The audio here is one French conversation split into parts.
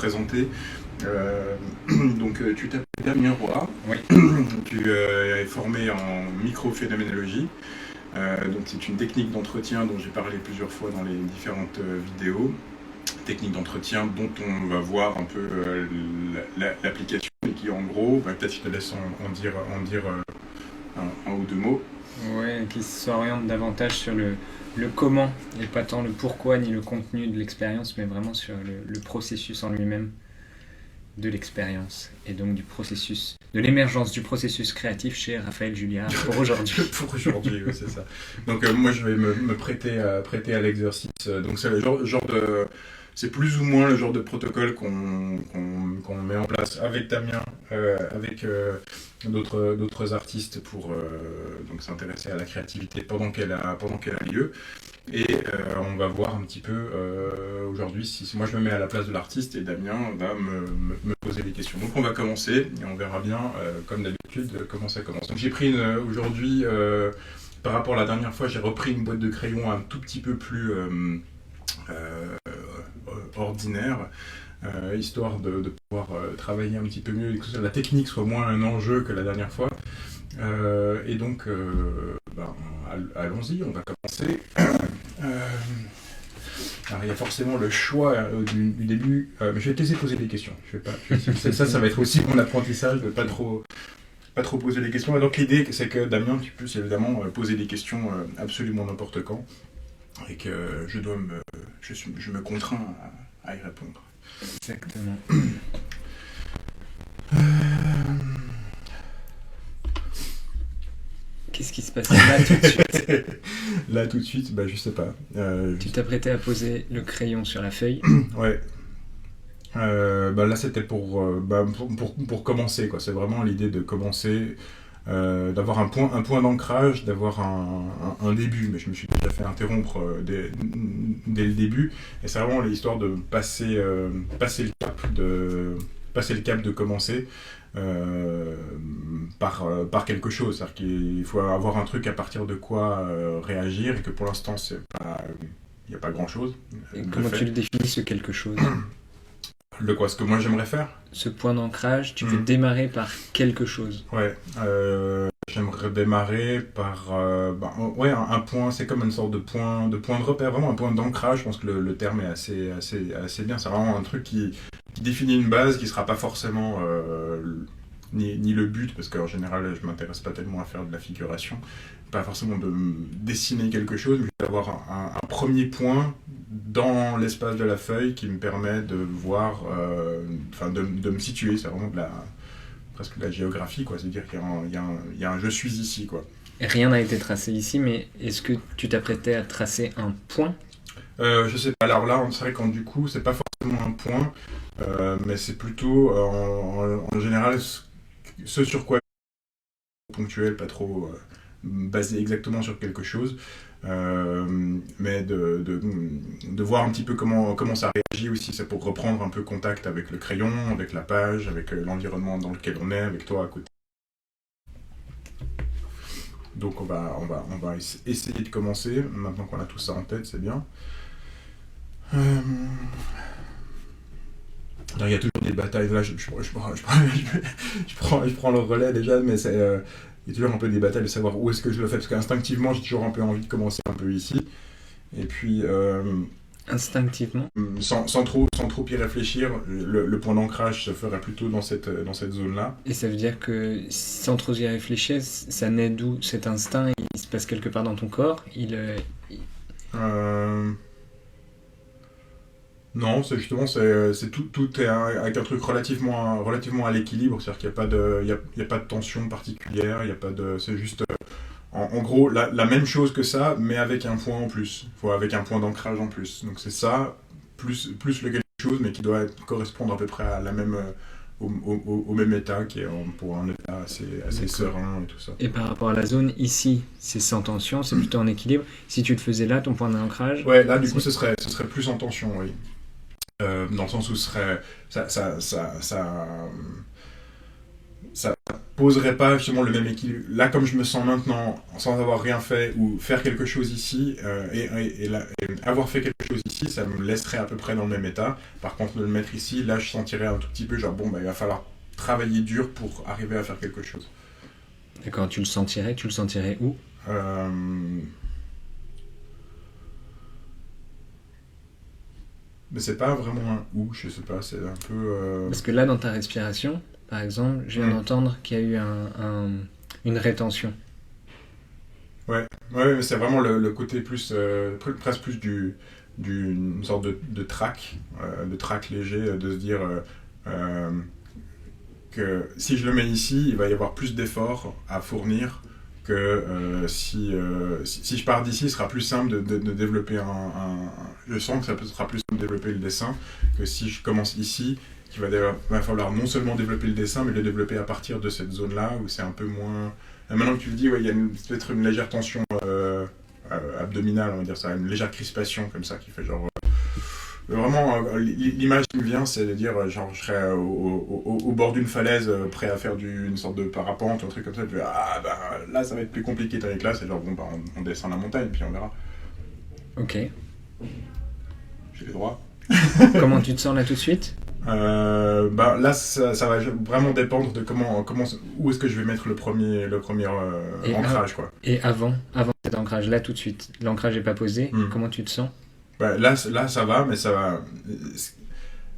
présenter. Donc tu t'appelles Damien Roy, Oui. tu es formé en microphénoménologie. Donc c'est une technique d'entretien dont j'ai parlé plusieurs fois dans les différentes vidéos. Technique d'entretien dont on va voir un peu l'application et qui en gros, peut-être je te laisse en dire un ou deux mots. Ouais, qui s'oriente davantage sur le comment, et pas tant le pourquoi ni le contenu de l'expérience, mais vraiment sur le processus en lui-même de l'expérience, et donc du processus, de l'émergence du processus créatif chez Raphaël Julliard pour aujourd'hui. Pour aujourd'hui, oui, c'est ça. Donc moi je vais me prêter à l'exercice. Donc c'est le genre de... C'est plus ou moins le genre de protocole qu'on met en place avec Damien, avec d'autres artistes pour donc s'intéresser à la créativité pendant qu'elle a lieu. Et on va voir un petit peu aujourd'hui si moi je me mets à la place de l'artiste et Damien va me poser des questions. Donc on va commencer et on verra bien, comme d'habitude, comment ça commence. Donc j'ai pris aujourd'hui, par rapport à la dernière fois, j'ai repris une boîte de crayons un tout petit peu plus ordinaire, histoire de pouvoir travailler un petit peu mieux et que la technique soit moins un enjeu que la dernière fois. Et donc, allons-y, on va commencer. Alors, il y a forcément le choix du début, mais je vais te laisser poser des questions. Ça va être aussi mon apprentissage de pas trop poser des questions. Et donc l'idée, c'est que Damien, tu puisses évidemment poser des questions absolument n'importe quand, et que je me contrains à y répondre. Exactement. Qu'est-ce qui se passe là tout de suite? Là tout de suite, je sais pas. Tu t'apprêtais à poser le crayon sur la feuille. Ouais. Là c'était pour commencer, quoi. C'est vraiment l'idée de commencer, d'avoir un point d'ancrage, d'avoir un début. Mais je me suis déjà fait interrompre dès le début. Et c'est vraiment l'histoire de passer le cap de commencer par quelque chose. C'est-à-dire qu'il faut avoir un truc à partir de quoi réagir, et que pour l'instant il n'y a pas grand-chose. Et comment tu le définis, ce quelque chose? Le quoi? Ce que moi j'aimerais faire? Ce point d'ancrage, tu veux démarrer par quelque chose. Ouais, j'aimerais démarrer par un point. C'est comme une sorte de point de repère, vraiment un point d'ancrage. Je pense que le terme est assez bien. C'est vraiment un truc qui définit une base qui sera pas forcément ni le but, parce qu'en général je m'intéresse pas tellement à faire de la figuration, pas forcément de dessiner quelque chose, mais d'avoir un premier point dans l'espace de la feuille qui me permet de voir, de me situer. C'est vraiment presque de la géographie, quoi. C'est-à-dire qu'il y a un je suis ici, quoi. Rien n'a été tracé ici, mais est-ce que tu t'apprêtais à tracer un point? Je sais pas. Alors là, c'est vrai qu'en du coup, c'est pas forcément un point, mais c'est plutôt en général ce sur quoi ponctuel, pas trop basé exactement sur quelque chose, mais de voir un petit peu comment ça réagit aussi. C'est pour reprendre un peu contact avec le crayon, avec la page, avec l'environnement dans lequel on est, avec toi à côté. Donc on va essayer de commencer, maintenant qu'on a tout ça en tête, c'est bien. Alors, il y a toujours des batailles, là je prends le relais déjà, mais il y a toujours un peu des batailles de savoir où est-ce que je le fais, parce qu'instinctivement j'ai toujours un peu envie de commencer un peu ici, et puis instinctivement, sans trop y réfléchir, le point d'ancrage se ferait plutôt dans cette zone-là. Et ça veut dire que sans trop y réfléchir, ça naît d'où cet instinct? Il se passe quelque part dans ton corps? Non, c'est justement, tout est avec un truc relativement à l'équilibre, c'est-à-dire qu'il n'y a pas de tension particulière, il y a pas de, c'est juste, en gros, la même chose que ça, mais avec un point en plus, avec un point d'ancrage en plus. Donc c'est ça, plus le quelque chose, mais qui doit correspondre à peu près à la même, au même état, qui est pour un état assez serein et tout ça. Et par rapport à la zone, ici, c'est sans tension, c'est plutôt en équilibre. Si tu le faisais là, ton point d'ancrage... Ouais, là, du coup, ce serait plus en tension, oui. Dans le sens où ce serait ça poserait pas justement le même équilibre. Là, comme je me sens maintenant, sans avoir rien fait, ou faire quelque chose ici, et avoir fait quelque chose ici, ça me laisserait à peu près dans le même état. Par contre, le mettre ici, là, je sentirais un tout petit peu genre, bon, bah, il va falloir travailler dur pour arriver à faire quelque chose. D'accord, tu le sentirais où? Mais c'est pas vraiment un ou, je sais pas, c'est un peu... Parce que là, dans ta respiration, par exemple, je viens d'entendre qu'il y a eu une rétention. Ouais, mais c'est vraiment le côté plus, presque plus d'une sorte de trac léger, de se dire que si je le mets ici, il va y avoir plus d'efforts à fournir que si je pars d'ici, ce sera plus simple de développer je sens que sera plus simple de développer le dessin que si je commence ici, qu'il va falloir non seulement développer le dessin, mais le développer à partir de cette zone-là, où c'est un peu moins... Maintenant que tu le dis, ouais, il y a peut-être une légère tension abdominale, on va dire ça, une légère crispation comme ça, qui fait genre... Vraiment, l'image qui me vient, c'est de dire, genre, je serais au bord d'une falaise, prêt à faire une sorte de parapente, un truc comme ça, puis là, ça va être plus compliqué, tandis que là, c'est genre, bon, on descend la montagne, puis on verra. Ok. J'ai les droits. Comment tu te sens là tout de suite? Là, ça va vraiment dépendre de où est-ce que je vais mettre le premier ancrage, quoi. Et avant cet ancrage, là tout de suite, l'ancrage n'est pas posé, comment tu te sens? Là, ça va, mais ça va...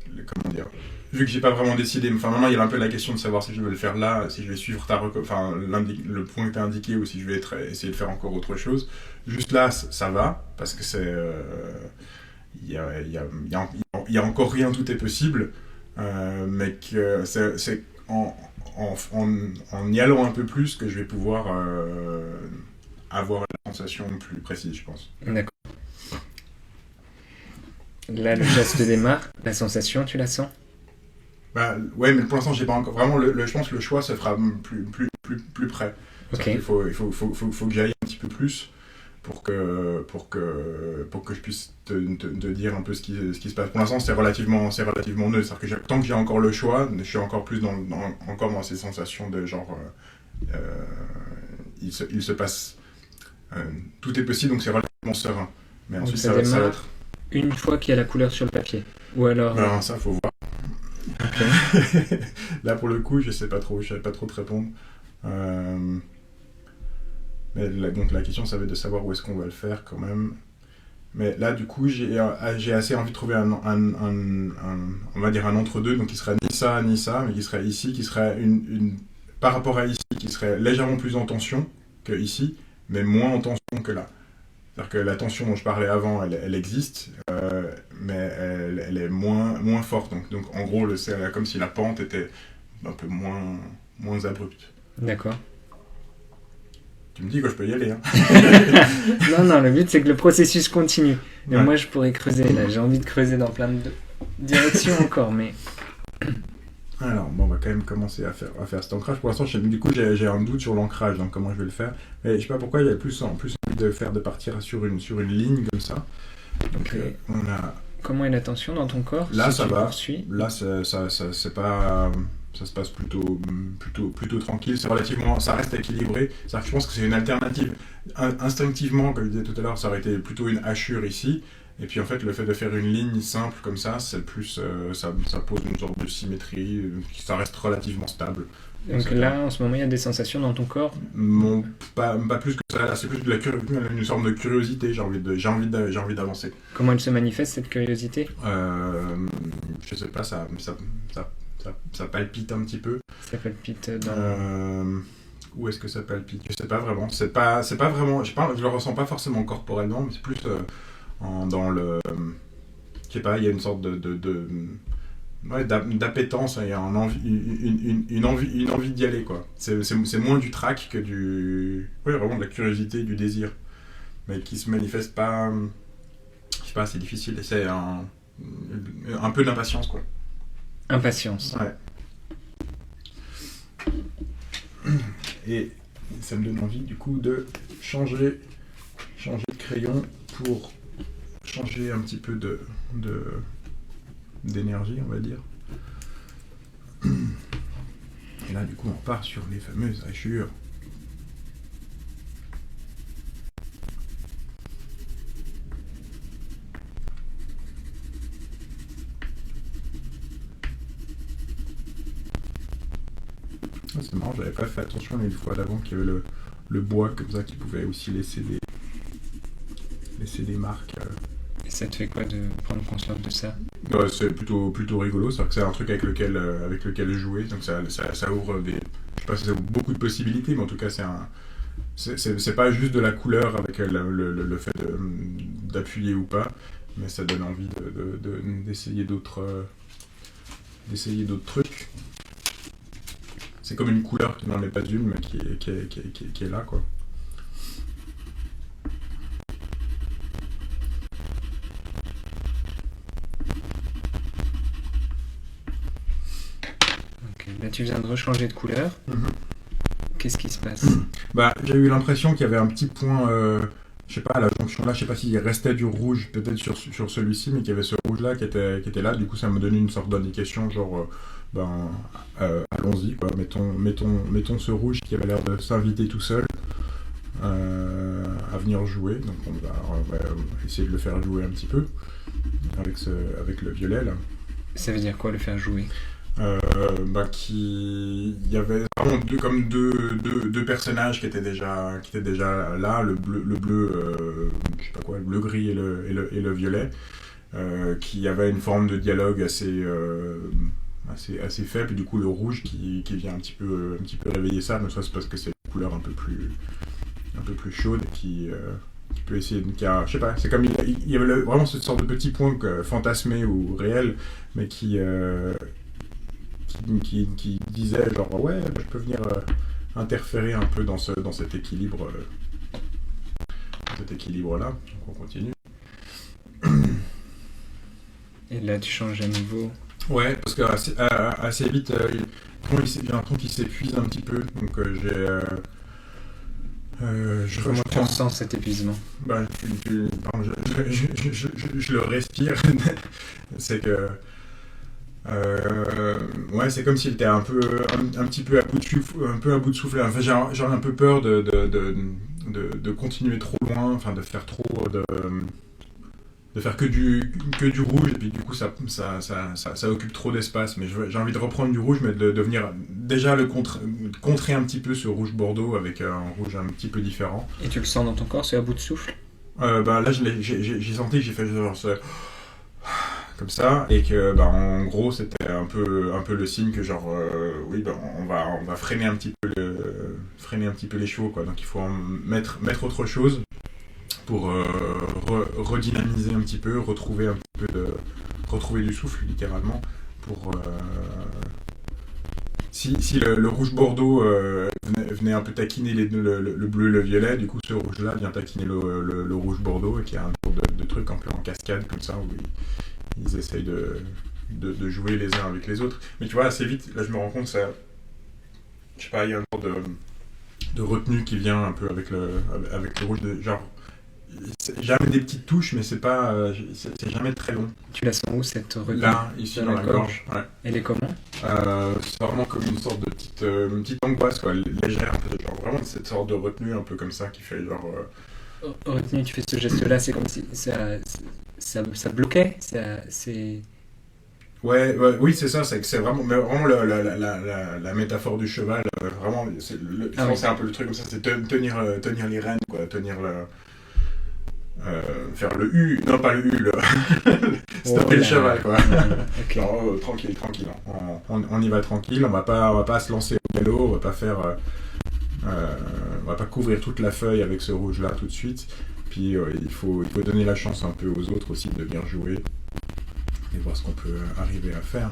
Comment dire? Vu que j'ai pas vraiment décidé, maintenant il y a un peu la question de savoir si je veux le faire là, si je vais suivre le point que tu as indiqué, ou si je vais essayer de faire encore autre chose. Juste là, ça va, parce que c'est... Il y a encore rien, tout est possible, mais que c'est en y allant un peu plus que je vais pouvoir avoir la sensation plus précise, je pense. D'accord. Là, le geste démarre, la sensation, tu la sens? Ouais, mais pour l'instant, j'ai pas encore... Vraiment, je pense que le choix se fera plus près. Okay. Il faut que j'aille un petit peu plus pour que je puisse te dire un peu ce qui se passe. Pour l'instant, c'est relativement neutre. C'est-à-dire que tant que j'ai encore le choix, je suis encore plus encore dans ces sensations de genre... il se passe... tout est possible, donc c'est relativement serein. Mais ensuite, ça va être... Une fois qu'il y a la couleur sur le papier. Ou alors... Ben, ça, faut voir. Okay. Là, pour le coup, je savais pas trop te répondre. Mais donc la question, ça va être de savoir où est-ce qu'on va le faire quand même. Mais là, du coup, j'ai assez envie de trouver on va dire un entre-deux, donc qui serait ni ça, mais qui serait ici, qui serait par rapport à ici, qui serait légèrement plus en tension que ici, mais moins en tension que là. C'est-à-dire que la tension dont je parlais avant, elle existe, mais elle est moins forte. Donc en gros, c'est comme si la pente était un peu moins abrupte. D'accord. Tu me dis que je peux y aller, hein. Non, le but c'est que le processus continue. Mais ouais. Moi je pourrais creuser, là j'ai envie de creuser dans plein de directions encore, mais... Alors, bon, on va quand même commencer à faire cet ancrage. Pour l'instant, du coup, j'ai un doute sur l'ancrage, donc comment je vais le faire. Mais je sais pas pourquoi, il y a plus envie de partir sur une ligne comme ça. Donc, okay. On a... Comment est la tension dans ton corps? Là, si ça va. Poursuis. Là, c'est pas... Ça se passe plutôt tranquille. Ça reste équilibré. Je pense que c'est une alternative. Instinctivement, comme je disais tout à l'heure, ça aurait été plutôt une hachure ici. Et puis en fait, le fait de faire une ligne simple comme ça, c'est plus, ça pose une sorte de symétrie, ça reste relativement stable. Donc là, en ce moment, il y a des sensations dans ton corps? Pas plus que ça, là, c'est plus une sorte de curiosité, j'ai envie d'avancer. Comment elle se manifeste, cette curiosité? Je sais pas, ça palpite un petit peu. Ça palpite dans... Où est-ce que ça palpite? Je sais pas vraiment. C'est pas vraiment... Je le ressens pas forcément corporellement, mais c'est plus... dans le... Je sais pas, il y a une sorte d'appétence, il y a une envie d'y aller, quoi. C'est moins du trac que vraiment de la curiosité, du désir. Mais qui se manifeste pas... Je sais pas, c'est difficile. C'est un peu d'impatience, quoi. Impatience. Ouais. Et ça me donne envie, du coup, de changer de crayon pour changer un petit peu d'énergie, on va dire. Et là, du coup, on part sur les fameuses hachures. Ah, c'est marrant, j'avais pas fait attention une fois d'avant qu'il y avait le bois comme ça qui pouvait aussi laisser des marques. Et ça te fait quoi de prendre conscience de ça? Ouais, c'est plutôt rigolo, c'est-à-dire que c'est un truc avec lequel jouer, donc ça ouvre des. Je sais pas si ça ouvre beaucoup de possibilités, mais en tout cas c'est pas juste de la couleur avec le fait d'appuyer ou pas, mais ça donne envie d'essayer d'autres trucs. C'est comme une couleur qui n'en est pas une, mais qui est là, quoi. Ok, là tu viens de rechanger de couleur. Qu'est-ce qui se passe? Bah, j'ai eu l'impression qu'il y avait un petit point, je sais pas, à la jonction là, je sais pas s'il restait du rouge peut-être sur celui-ci, mais qu'il y avait ce rouge là qui était là, du coup ça me donnait une sorte d'indication, genre, allons-y, quoi, mettons ce rouge qui avait l'air de s'inviter tout seul à venir jouer, donc on va essayer de le faire jouer un petit peu avec le violet là. Ça veut dire quoi, le faire jouer? Il y avait vraiment deux personnages qui étaient déjà là, le bleu, je sais pas quoi, le bleu gris et le violet, qui avait une forme de dialogue assez faible, et du coup le rouge qui vient un petit peu réveiller ça, ne serait-ce parce que c'est une couleur un peu plus chaude et qui peut essayer de... Je sais pas, c'est comme il y avait vraiment cette sorte de petit point fantasmé ou réel, mais qui disait genre ouais, je peux venir interférer un peu dans cet équilibre là. Donc on continue. Et là tu changes à nouveau. Ouais, parce que assez vite j'ai l'impression qu'il s'épuise un petit peu, donc Comment tu ressens cet épuisement? Ben, je le respire. C'est que ouais, c'est comme s'il était un petit peu à bout de souffle. Enfin, j'ai un peu peur de continuer trop loin, enfin de faire trop de faire que du rouge, et puis du coup ça occupe trop d'espace. Mais j'ai envie de reprendre du rouge, mais de venir déjà contrer un petit peu ce rouge bordeaux avec un rouge un petit peu différent. Et tu le sens dans ton corps, c'est à bout de souffle? Là j'ai senti que j'ai fait genre comme ça, et que en gros c'était un peu le signe que genre oui, on va freiner un petit peu les chevaux, quoi. Donc il faut mettre autre chose pour redynamiser un petit peu, retrouver du souffle littéralement, pour si le rouge bordeaux venait un peu taquiner le bleu et le violet, du coup ce rouge là vient taquiner le rouge bordeaux, et qui a un tour de truc un peu en cascade comme ça, où ils essayent de jouer les uns avec les autres. Mais tu vois, assez vite, là je me rends compte, ça, je sais pas, il y a un genre de retenue qui vient un peu avec le rouge, genre c'est jamais des petites touches, mais c'est jamais très long. Tu la sens où, cette retenue? Là, ici dans la gorge. Ouais. Elle est comment? C'est vraiment comme une sorte de petite angoisse, quoi, légère, genre vraiment cette sorte de retenue un peu comme ça qui fait genre... Retenue, tu fais ce geste-là, c'est comme si ça bloquait, c'est... Ouais, oui, c'est ça, c'est vraiment la métaphore du cheval, vraiment, c'est un peu le truc comme ça, c'est tenir les rênes, quoi, faire le U, non pas le U, stopper le cheval, quoi. Okay. Genre, tranquille, on y va tranquille, on va pas se lancer au galop, on va pas couvrir toute la feuille avec ce rouge là tout de suite, puis il faut donner la chance un peu aux autres aussi de bien jouer et voir ce qu'on peut arriver à faire.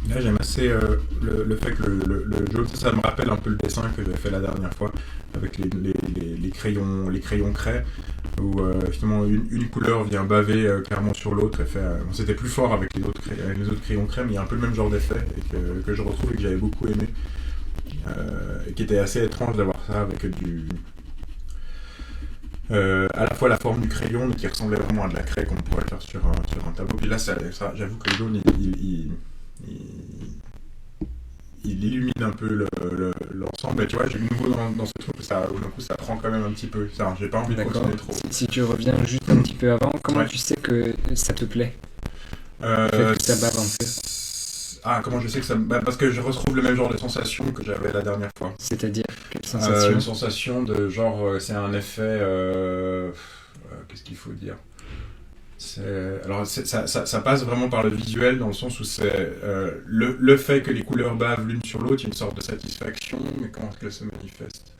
Là, j'aime assez le fait que le jaune, ça me rappelle un peu le dessin que j'avais fait la dernière fois avec les crayons craie, où justement une couleur vient baver clairement sur l'autre et fait. C'était plus fort avec les autres crayons craie, mais il y a un peu le même genre d'effet et que je retrouve et que j'avais beaucoup aimé, et qui était assez étrange d'avoir ça avec à la fois la forme du crayon, mais qui ressemblait vraiment à de la craie qu'on pourrait faire sur un tableau. Puis là, j'avoue que le jaune, il illumine un peu l'ensemble. Et tu vois, j'ai nouveau dans ce truc, d'un coup, ça prend quand même un petit peu. J'ai pas envie de continuer trop. Si tu reviens juste un petit peu avant, comment tu sais que ça te plaît? Le fait que ça bave un peu. Comment je sais que ça... parce que je retrouve le même genre de sensation que j'avais la dernière fois. C'est-à-dire, quelle sensation? Une sensation de genre, c'est un effet... qu'est-ce qu'il faut dire? Alors, ça passe vraiment par le visuel, dans le sens où c'est le fait que les couleurs bavent l'une sur l'autre, il y a une sorte de satisfaction, mais comment est-ce qu'elle se manifeste?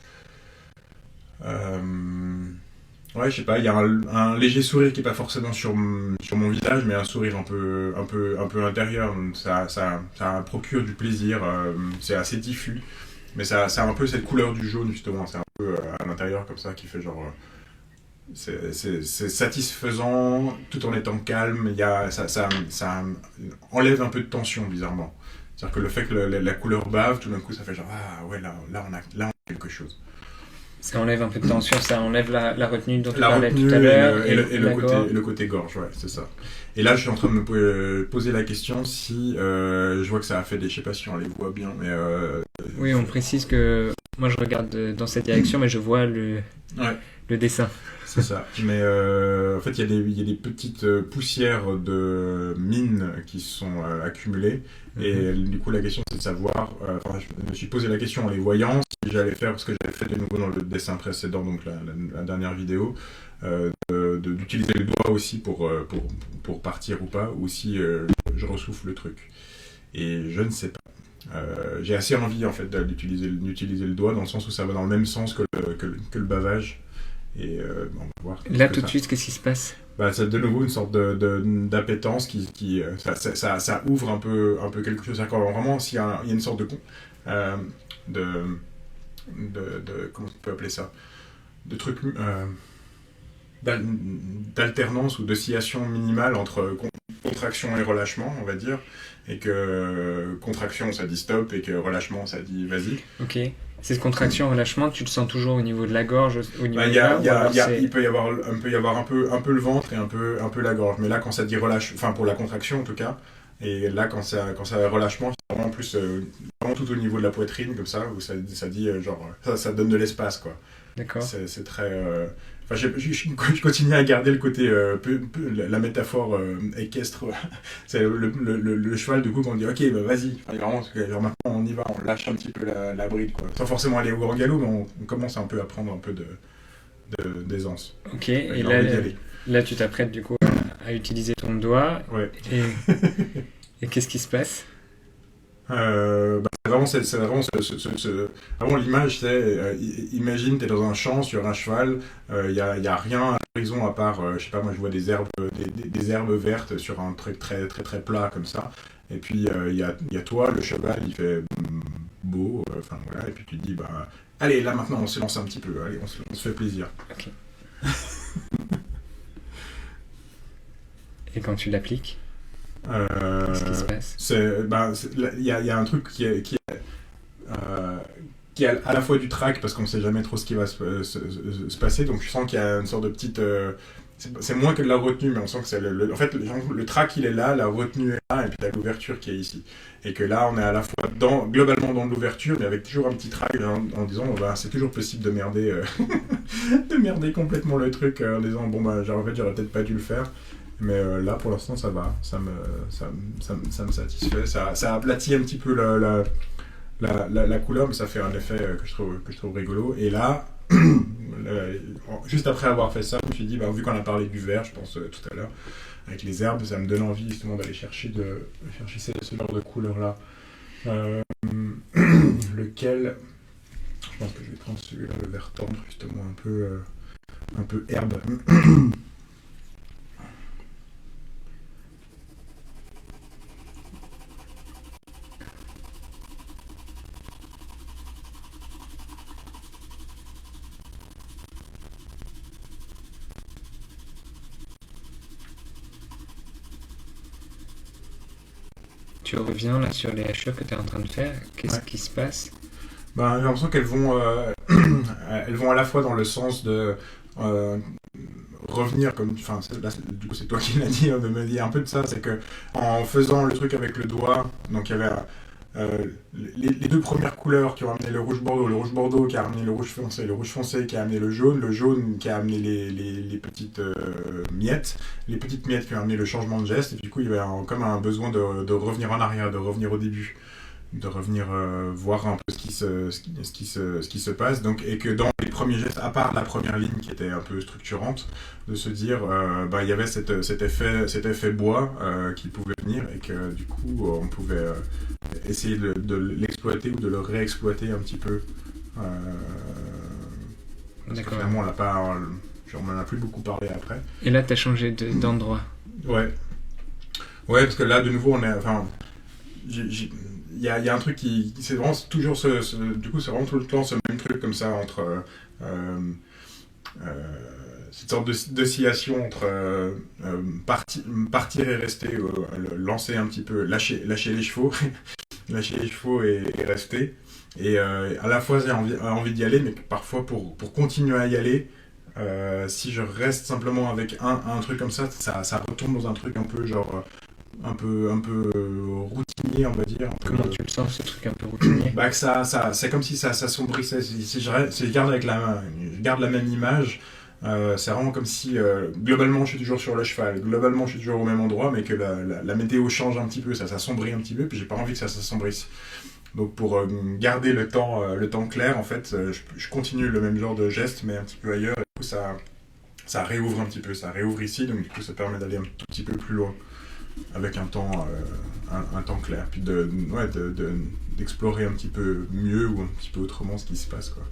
Ouais, je sais pas, il y a un léger sourire qui est pas forcément sur mon visage, mais un sourire un peu intérieur. Ça procure du plaisir, c'est assez diffus, mais ça a un peu cette couleur du jaune, justement, c'est un peu à l'intérieur comme ça, qui fait genre... c'est satisfaisant tout en étant calme, ça enlève un peu de tension, bizarrement. C'est-à-dire que le fait que la couleur bave, tout d'un coup, ça fait genre, ah ouais, là on a quelque chose. Ça enlève un peu de tension, ça enlève la retenue dont tu parlais tout à l'heure. Et le côté gorge, ouais, c'est ça. Et là, je suis en train de me poser la question si je vois que ça a fait je sais pas si on les voit bien, mais... Oui, on précise que moi je regarde dans cette direction, mais je vois le dessin. C'est ça. Mais en fait, il y a des petites poussières de mine qui sont accumulées. Et du coup, la question, c'est de savoir... je me suis posé la question en les voyant, si j'allais faire, parce que j'avais fait de nouveau dans le dessin précédent, donc la dernière vidéo, d'utiliser le doigt aussi pour partir ou pas, ou si je ressouffle le truc. Et je ne sais pas. J'ai assez envie, en fait, d'utiliser le doigt, dans le sens où ça va dans le même sens que le bavage. Et on va voir. Là, tout de suite, qu'est-ce qui se passe? C'est de nouveau une sorte d'appétence qui ça ouvre un peu quelque chose. Vraiment, s'il y a une sorte de comment on peut appeler ça, de truc d'alternance ou d'oscillation minimale entre contraction et relâchement, on va dire, et que contraction ça dit stop et que relâchement ça dit vas-y. Ok. Cette contraction, relâchement, tu le sens toujours au niveau de la gorge, au niveau il peut y avoir un peu le ventre et un peu la gorge, mais là quand ça dit relâche, enfin pour la contraction en tout cas, et là quand ça relâchement, c'est vraiment plus vraiment tout au niveau de la poitrine comme ça, où ça dit genre ça donne de l'espace quoi. D'accord. C'est très je continue à garder le côté la métaphore équestre. C'est le cheval, du coup, qu'on dit ok, bah vas-y. Vraiment, genre, maintenant on y va, on lâche un petit peu la bride, quoi. Sans forcément aller au grand galop, mais on commence un peu à prendre un peu d'aisance. Ok, et là tu t'apprêtes du coup à utiliser ton doigt. Ouais. Et qu'est-ce qui se passe? C'est vraiment l'image, c'est imagine t'es dans un champ sur un cheval, y a rien à l'horizon à part je sais pas, moi je vois des herbes vertes sur un truc très très très plat comme ça, et puis y a toi, le cheval, il fait beau, voilà, et puis tu te dis bah allez, là maintenant on se lance un petit peu, allez, on se fait plaisir. Ok. Et quand tu l'appliques, qu'est-ce qui se passe? Il y a un truc qui est à la fois du trac, parce qu'on ne sait jamais trop ce qui va se passer, donc je sens qu'il y a une sorte de petite... c'est moins que de la retenue, mais on sent que c'est en fait, le trac il est là, la retenue est là, et puis il y a l'ouverture qui est ici. Et que là, on est à la fois globalement dans l'ouverture, mais avec toujours un petit trac en disant, c'est toujours possible de merder, de merder complètement le truc, en disant, bon, en fait, j'aurais peut-être pas dû le faire. Mais là, pour l'instant, ça va. Ça me satisfait. Ça aplatit un petit peu la couleur, mais ça fait un effet que je trouve rigolo. Et là, juste après avoir fait ça, je me suis dit, vu qu'on a parlé du vert, je pense tout à l'heure, avec les herbes, ça me donne envie justement d'aller chercher ce genre de couleur-là. Lequel... Je pense que je vais prendre celui-là, le vert tendre, justement, un peu herbe. Tu reviens là sur les hachures que tu es en train de faire. Qu'est-ce qui se passe? J'ai l'impression qu'elles vont, elles vont à la fois dans le sens de revenir comme, enfin, du coup c'est toi qui l'as dit, de me dire un peu de ça, c'est que en faisant le truc avec le doigt, donc il y avait les deux premières couleurs qui ont amené le rouge bordeaux qui a amené le rouge foncé qui a amené le jaune qui a amené les petites miettes qui ont amené le changement de geste, et du coup il y avait comme un besoin de revenir en arrière, de revenir au début, de revenir voir un peu ce qui se passe. Donc, et que dans les premiers gestes, à part la première ligne qui était un peu structurante, de se dire il y avait cet effet bois qui pouvait venir, et que du coup on pouvait essayer de l'exploiter ou de le réexploiter un petit peu. Parce que finalement on l'a pas, on m'en a plus beaucoup parlé après. Et là tu as changé d'endroit. Ouais, parce que là de nouveau on est, enfin, il y a un truc qui c'est vraiment toujours du coup c'est vraiment tout le temps ce même truc comme ça entre cette sorte d'oscillation entre partir et rester, lancer un petit peu, lâcher les chevaux lâcher les chevaux et rester, et à la fois j'ai envie d'y aller, mais parfois pour continuer à y aller, si je reste simplement avec un truc comme ça retombe dans un truc un peu genre un peu routinier, on va dire. Comment tu le sens, ce truc un peu routinier? Bah que c'est comme si ça s'assombrissait. Si je garde la même image, c'est vraiment comme si globalement je suis toujours sur le cheval, globalement je suis toujours au même endroit, mais que la météo change un petit peu, ça s'assombrit un petit peu, puis j'ai pas envie que ça s'assombrisse. Donc pour garder le temps clair, en fait, je continue le même genre de geste, mais un petit peu ailleurs, et du coup ça réouvre un petit peu, ça réouvre ici, donc du coup ça permet d'aller un tout petit peu plus loin, avec un temps clair, puis d'explorer un petit peu mieux ou un petit peu autrement ce qui se passe, quoi.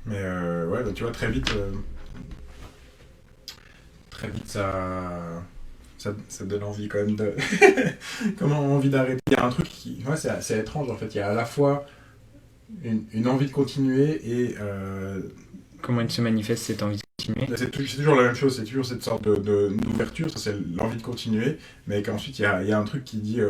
Mais donc, tu vois, très vite ça donne envie quand même de comment envie d'arrêter. Il y a un truc qui, ouais, c'est assez étrange en fait. Il y a à la fois une envie de continuer et comment il se manifeste cette envie de continuer? c'est toujours la même chose, c'est toujours cette sorte d'ouverture, ça c'est l'envie de continuer, mais qu'ensuite il y a un truc qui dit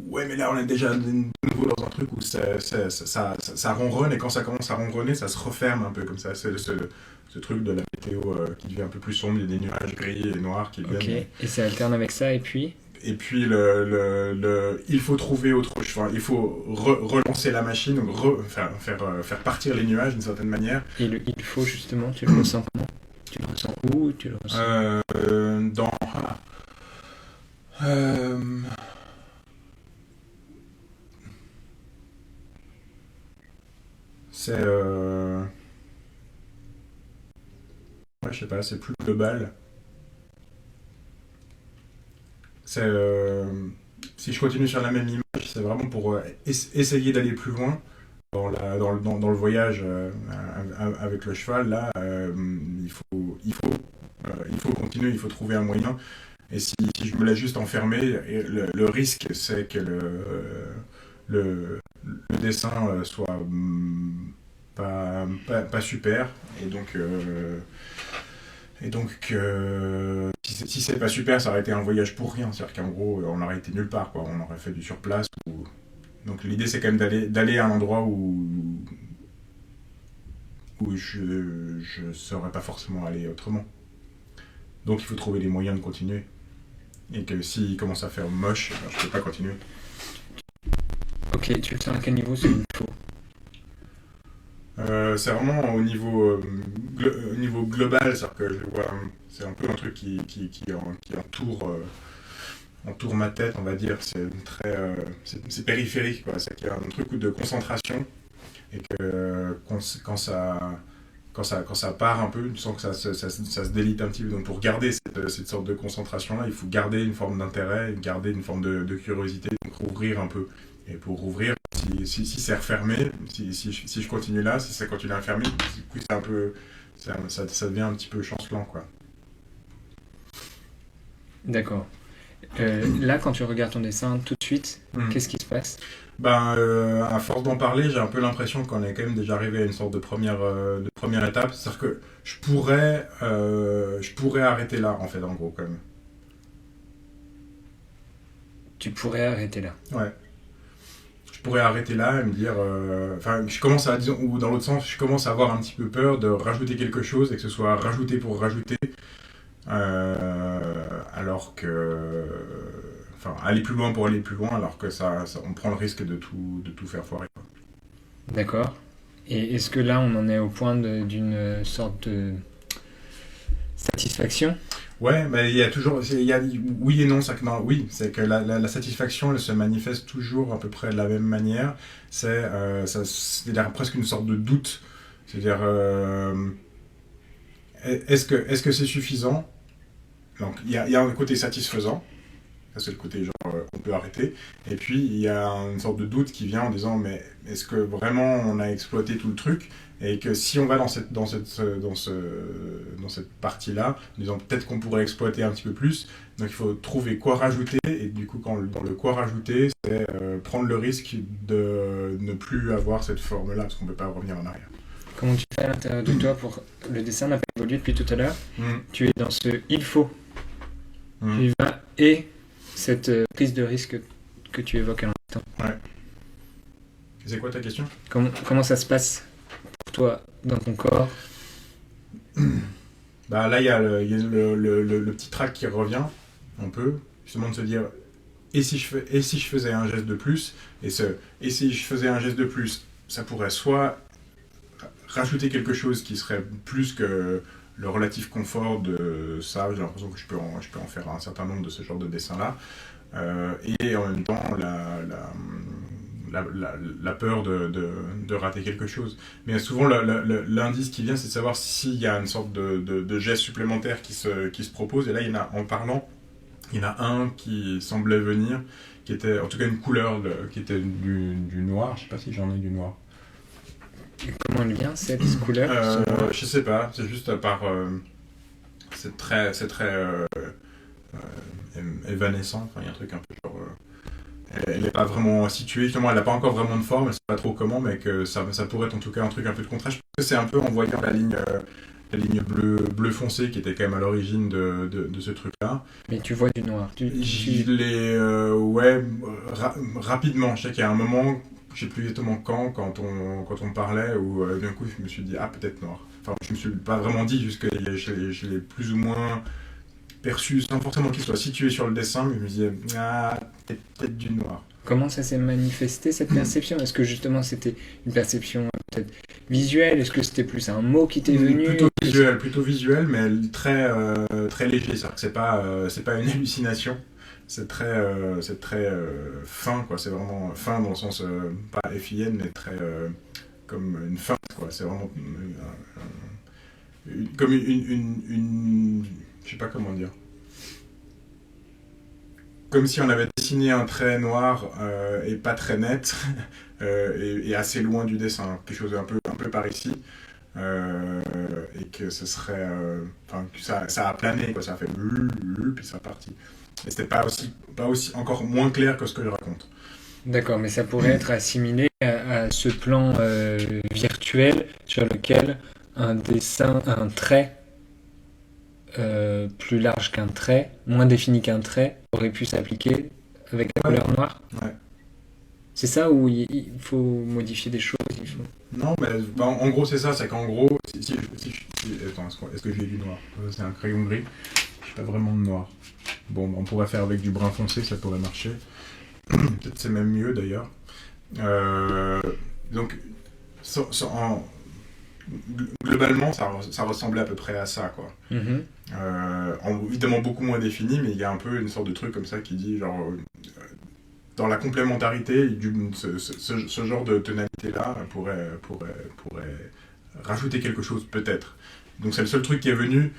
ouais, mais là on est déjà de nouveau dans un truc où ça ronronne, et quand ça commence à ronronner, ça se referme un peu comme ça. C'est ce truc de la météo qui devient un peu plus sombre, il y a des nuages gris et noirs qui viennent. Ok, et ça alterne avec ça, et puis il faut trouver autre chose, enfin, il faut relancer la machine, donc faire partir les nuages d'une certaine manière. Et il faut justement, tu le ressens comment? Tu le ressens où? Tu le ressens dans c'est ouais, je sais pas, c'est plus global. C'est si je continue sur la même image, c'est vraiment pour essayer d'aller plus loin dans le voyage avec le cheval. Là, il faut continuer, il faut trouver un moyen. Et si je me laisse juste enfermer, le risque c'est que le dessin soit pas super. Et donc, si c'est pas super, ça aurait été un voyage pour rien. C'est-à-dire qu'en gros, on aurait été nulle part, quoi. On aurait fait du surplace. Donc l'idée, c'est quand même d'aller à un endroit où je saurais pas forcément aller autrement. Donc il faut trouver des moyens de continuer. Et que s'il commence à faire moche, alors je peux pas continuer. Ok, tu le sens à quel niveau c'est une faux? C'est vraiment au niveau global, c'est-à-dire que je vois, c'est un peu un truc qui entoure ma tête, on va dire. C'est périphérique, quoi. C'est qu'il y a un truc de concentration, et que quand ça part un peu, tu sens que ça se délite un petit peu. Donc pour garder cette sorte de concentration-là, il faut garder une forme d'intérêt, garder une forme de curiosité, donc rouvrir un peu. Et pour rouvrir, si c'est refermé, si je continue là, si ça continue à fermer, du coup c'est un peu, ça devient un petit peu chancelant, quoi. D'accord. Là, quand tu regardes ton dessin tout de suite, qu'est-ce qui se passe? À force d'en parler, j'ai un peu l'impression qu'on est quand même déjà arrivé à une sorte de première étape. C'est-à-dire que je pourrais arrêter là, en fait, en gros, quand même. Tu pourrais arrêter là. Ouais. je pourrais arrêter là et me dire, enfin, je commence à, disons, ou dans l'autre sens, je commence à avoir un petit peu peur de rajouter quelque chose et que ce soit rajouté pour rajouter, alors que, enfin, aller plus loin pour aller plus loin, alors que on prend le risque de tout faire foirer, quoi. D'accord. Et est-ce que là, on en est au point d'une sorte de satisfaction? Ouais, mais il y a toujours, oui et non, oui, c'est que la satisfaction, elle se manifeste toujours à peu près de la même manière. C'est-à-dire presque une sorte de doute. C'est-à-dire, est-ce que c'est suffisant? Donc, il y a un côté satisfaisant. Ça, c'est le côté genre, on peut arrêter. Et puis, il y a une sorte de doute qui vient en disant, mais est-ce que vraiment on a exploité tout le truc? Et que si on va dans cette partie-là, en disant peut-être qu'on pourrait exploiter un petit peu plus, donc il faut trouver quoi rajouter. Et du coup, dans le quoi rajouter, c'est prendre le risque de ne plus avoir cette forme-là, parce qu'on ne peut pas revenir en arrière. Comment tu fais à l'intérieur de toi pour... Le dessin n'a pas évolué depuis tout à l'heure. Tu es dans ce il faut. Tu vas et cette prise de risque que tu évoques à l'instant. Ouais. C'est quoi ta question? Comment ça se passe pour toi dans ton corps? Bah là, il y a le petit trac qui revient un peu, justement de se dire et si je faisais un geste de plus, et si je faisais un geste de plus, ça pourrait soit rajouter quelque chose qui serait plus que le relatif confort de ça. J'ai l'impression que je peux en faire un certain nombre de ce genre de dessins-là. Et en même temps, la peur de rater quelque chose. Mais souvent, l'indice qui vient, c'est de savoir s'il y a une sorte de geste supplémentaire qui se propose. Et là, en parlant, il y en a un qui semblait venir, qui était en tout cas une couleur, qui était du noir. Je ne sais pas si j'en ai du noir. Et comment elle vient, cette couleur? Je sais pas, c'est juste par... c'est très évanescent, enfin il y a un truc un peu genre... elle n'est pas vraiment située, justement elle n'a pas encore vraiment de forme, elle ne sait pas trop comment, mais que ça pourrait être en tout cas un truc un peu de contraste. Je pense que c'est un peu en voyant la ligne bleu foncé qui était quand même à l'origine de ce truc-là. Mais tu vois du noir. Je l'ai... ouais, rapidement, je sais qu'il y a un moment... Je sais plus exactement quand on parlait, où d'un coup je me suis dit ah peut-être noir. Enfin je me suis pas vraiment dit, jusque je l'ai plus ou moins perçu sans forcément qu'il soit situé sur le dessin, mais je me disais ah peut-être du noir. Comment ça s'est manifesté cette perception? Est-ce que justement c'était une perception peut-être visuelle? Est-ce que c'était plus un mot qui t'est venu? Plutôt visuel, mais très léger. C'est-à-dire que c'est pas une hallucination. C'est très fin, quoi. C'est vraiment fin dans le sens pas FIN, mais très comme une feinte, quoi. C'est vraiment comme une je sais pas comment dire. Comme si on avait dessiné un trait noir et pas très net et assez loin du dessin, quelque chose un peu par ici. Et que ce serait que ça a plané, quoi. Ça a fait puis ça a parti. Et c'était pas aussi encore moins clair que ce que je raconte. D'accord, mais ça pourrait être assimilé à ce plan virtuel sur lequel un trait plus large qu'un trait, moins défini qu'un trait, aurait pu s'appliquer avec la couleur noire. Ouais. C'est ça où il faut modifier des choses, Non, mais en gros c'est ça, c'est qu'en gros, attends, est-ce que j'ai du noir? C'est un crayon gris, j'ai pas vraiment de noir. Bon, on pourrait faire avec du brun foncé, ça pourrait marcher. Peut-être c'est même mieux d'ailleurs. Donc, globalement, ça ressemblait à peu près à ça, quoi. Évidemment beaucoup moins défini, mais il y a un peu une sorte de truc comme ça qui dit genre... dans la complémentarité, ce genre de tonalité-là pourrait rajouter quelque chose, peut-être. Donc c'est le seul truc qui est venu.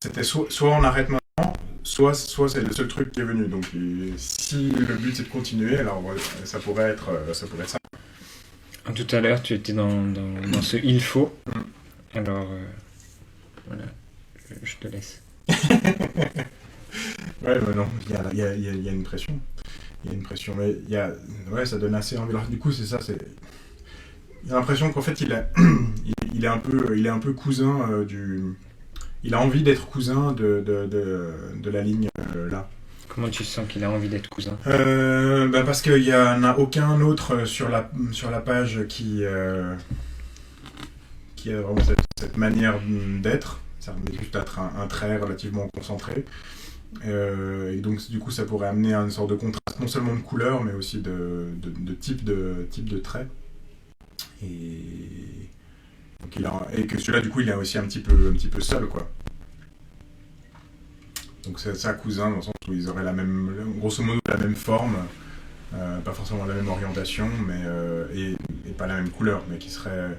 C'était soit on arrête maintenant, soit c'est le seul truc qui est venu. Donc si le but c'est de continuer, alors ça pourrait être ça. Tout à l'heure, tu étais dans ce il faut. Alors, voilà, je te laisse. Ouais, mais non, il y a une pression. Il y a une pression, mais ça donne assez envie. Alors, du coup, c'est ça, il a l'impression qu'en fait, il est un peu cousin il a envie d'être cousin de la ligne là. Comment tu sens qu'il a envie d'être cousin? Parce qu'il n'y en a aucun autre sur la page qui a vraiment cette manière d'être. Ça met juste à être un trait relativement concentré. Et donc du coup ça pourrait amener à une sorte de contraste, non seulement de couleur, mais aussi de type de trait. Et que celui-là du coup il est aussi un petit peu seul, quoi. Donc c'est ça, cousin, dans le sens où ils auraient grosso modo la même forme, pas forcément la même orientation, mais et pas la même couleur, mais qui seraient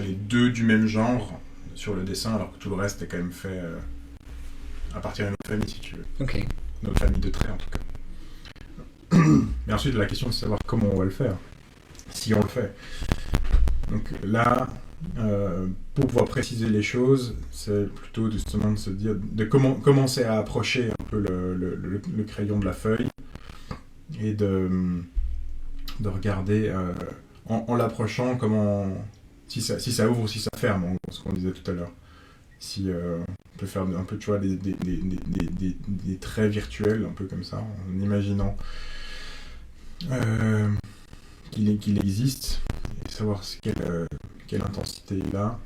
les deux du même genre sur le dessin, alors que tout le reste est quand même fait à partir d'une autre famille, si tu veux. Ok. Notre famille de traits, en tout cas. Mais ensuite, la question, c'est de savoir comment on va le faire, si on le fait. Donc là, pour pouvoir préciser les choses, c'est plutôt justement de se dire, de commencer à approcher un peu le crayon de la feuille et de regarder en l'approchant si ça ouvre ou si ça ferme, en gros, ce qu'on disait tout à l'heure. Si on peut faire un peu, tu vois, des traits virtuels, un peu comme ça, en imaginant qu'il existe, et savoir quelle intensité il a.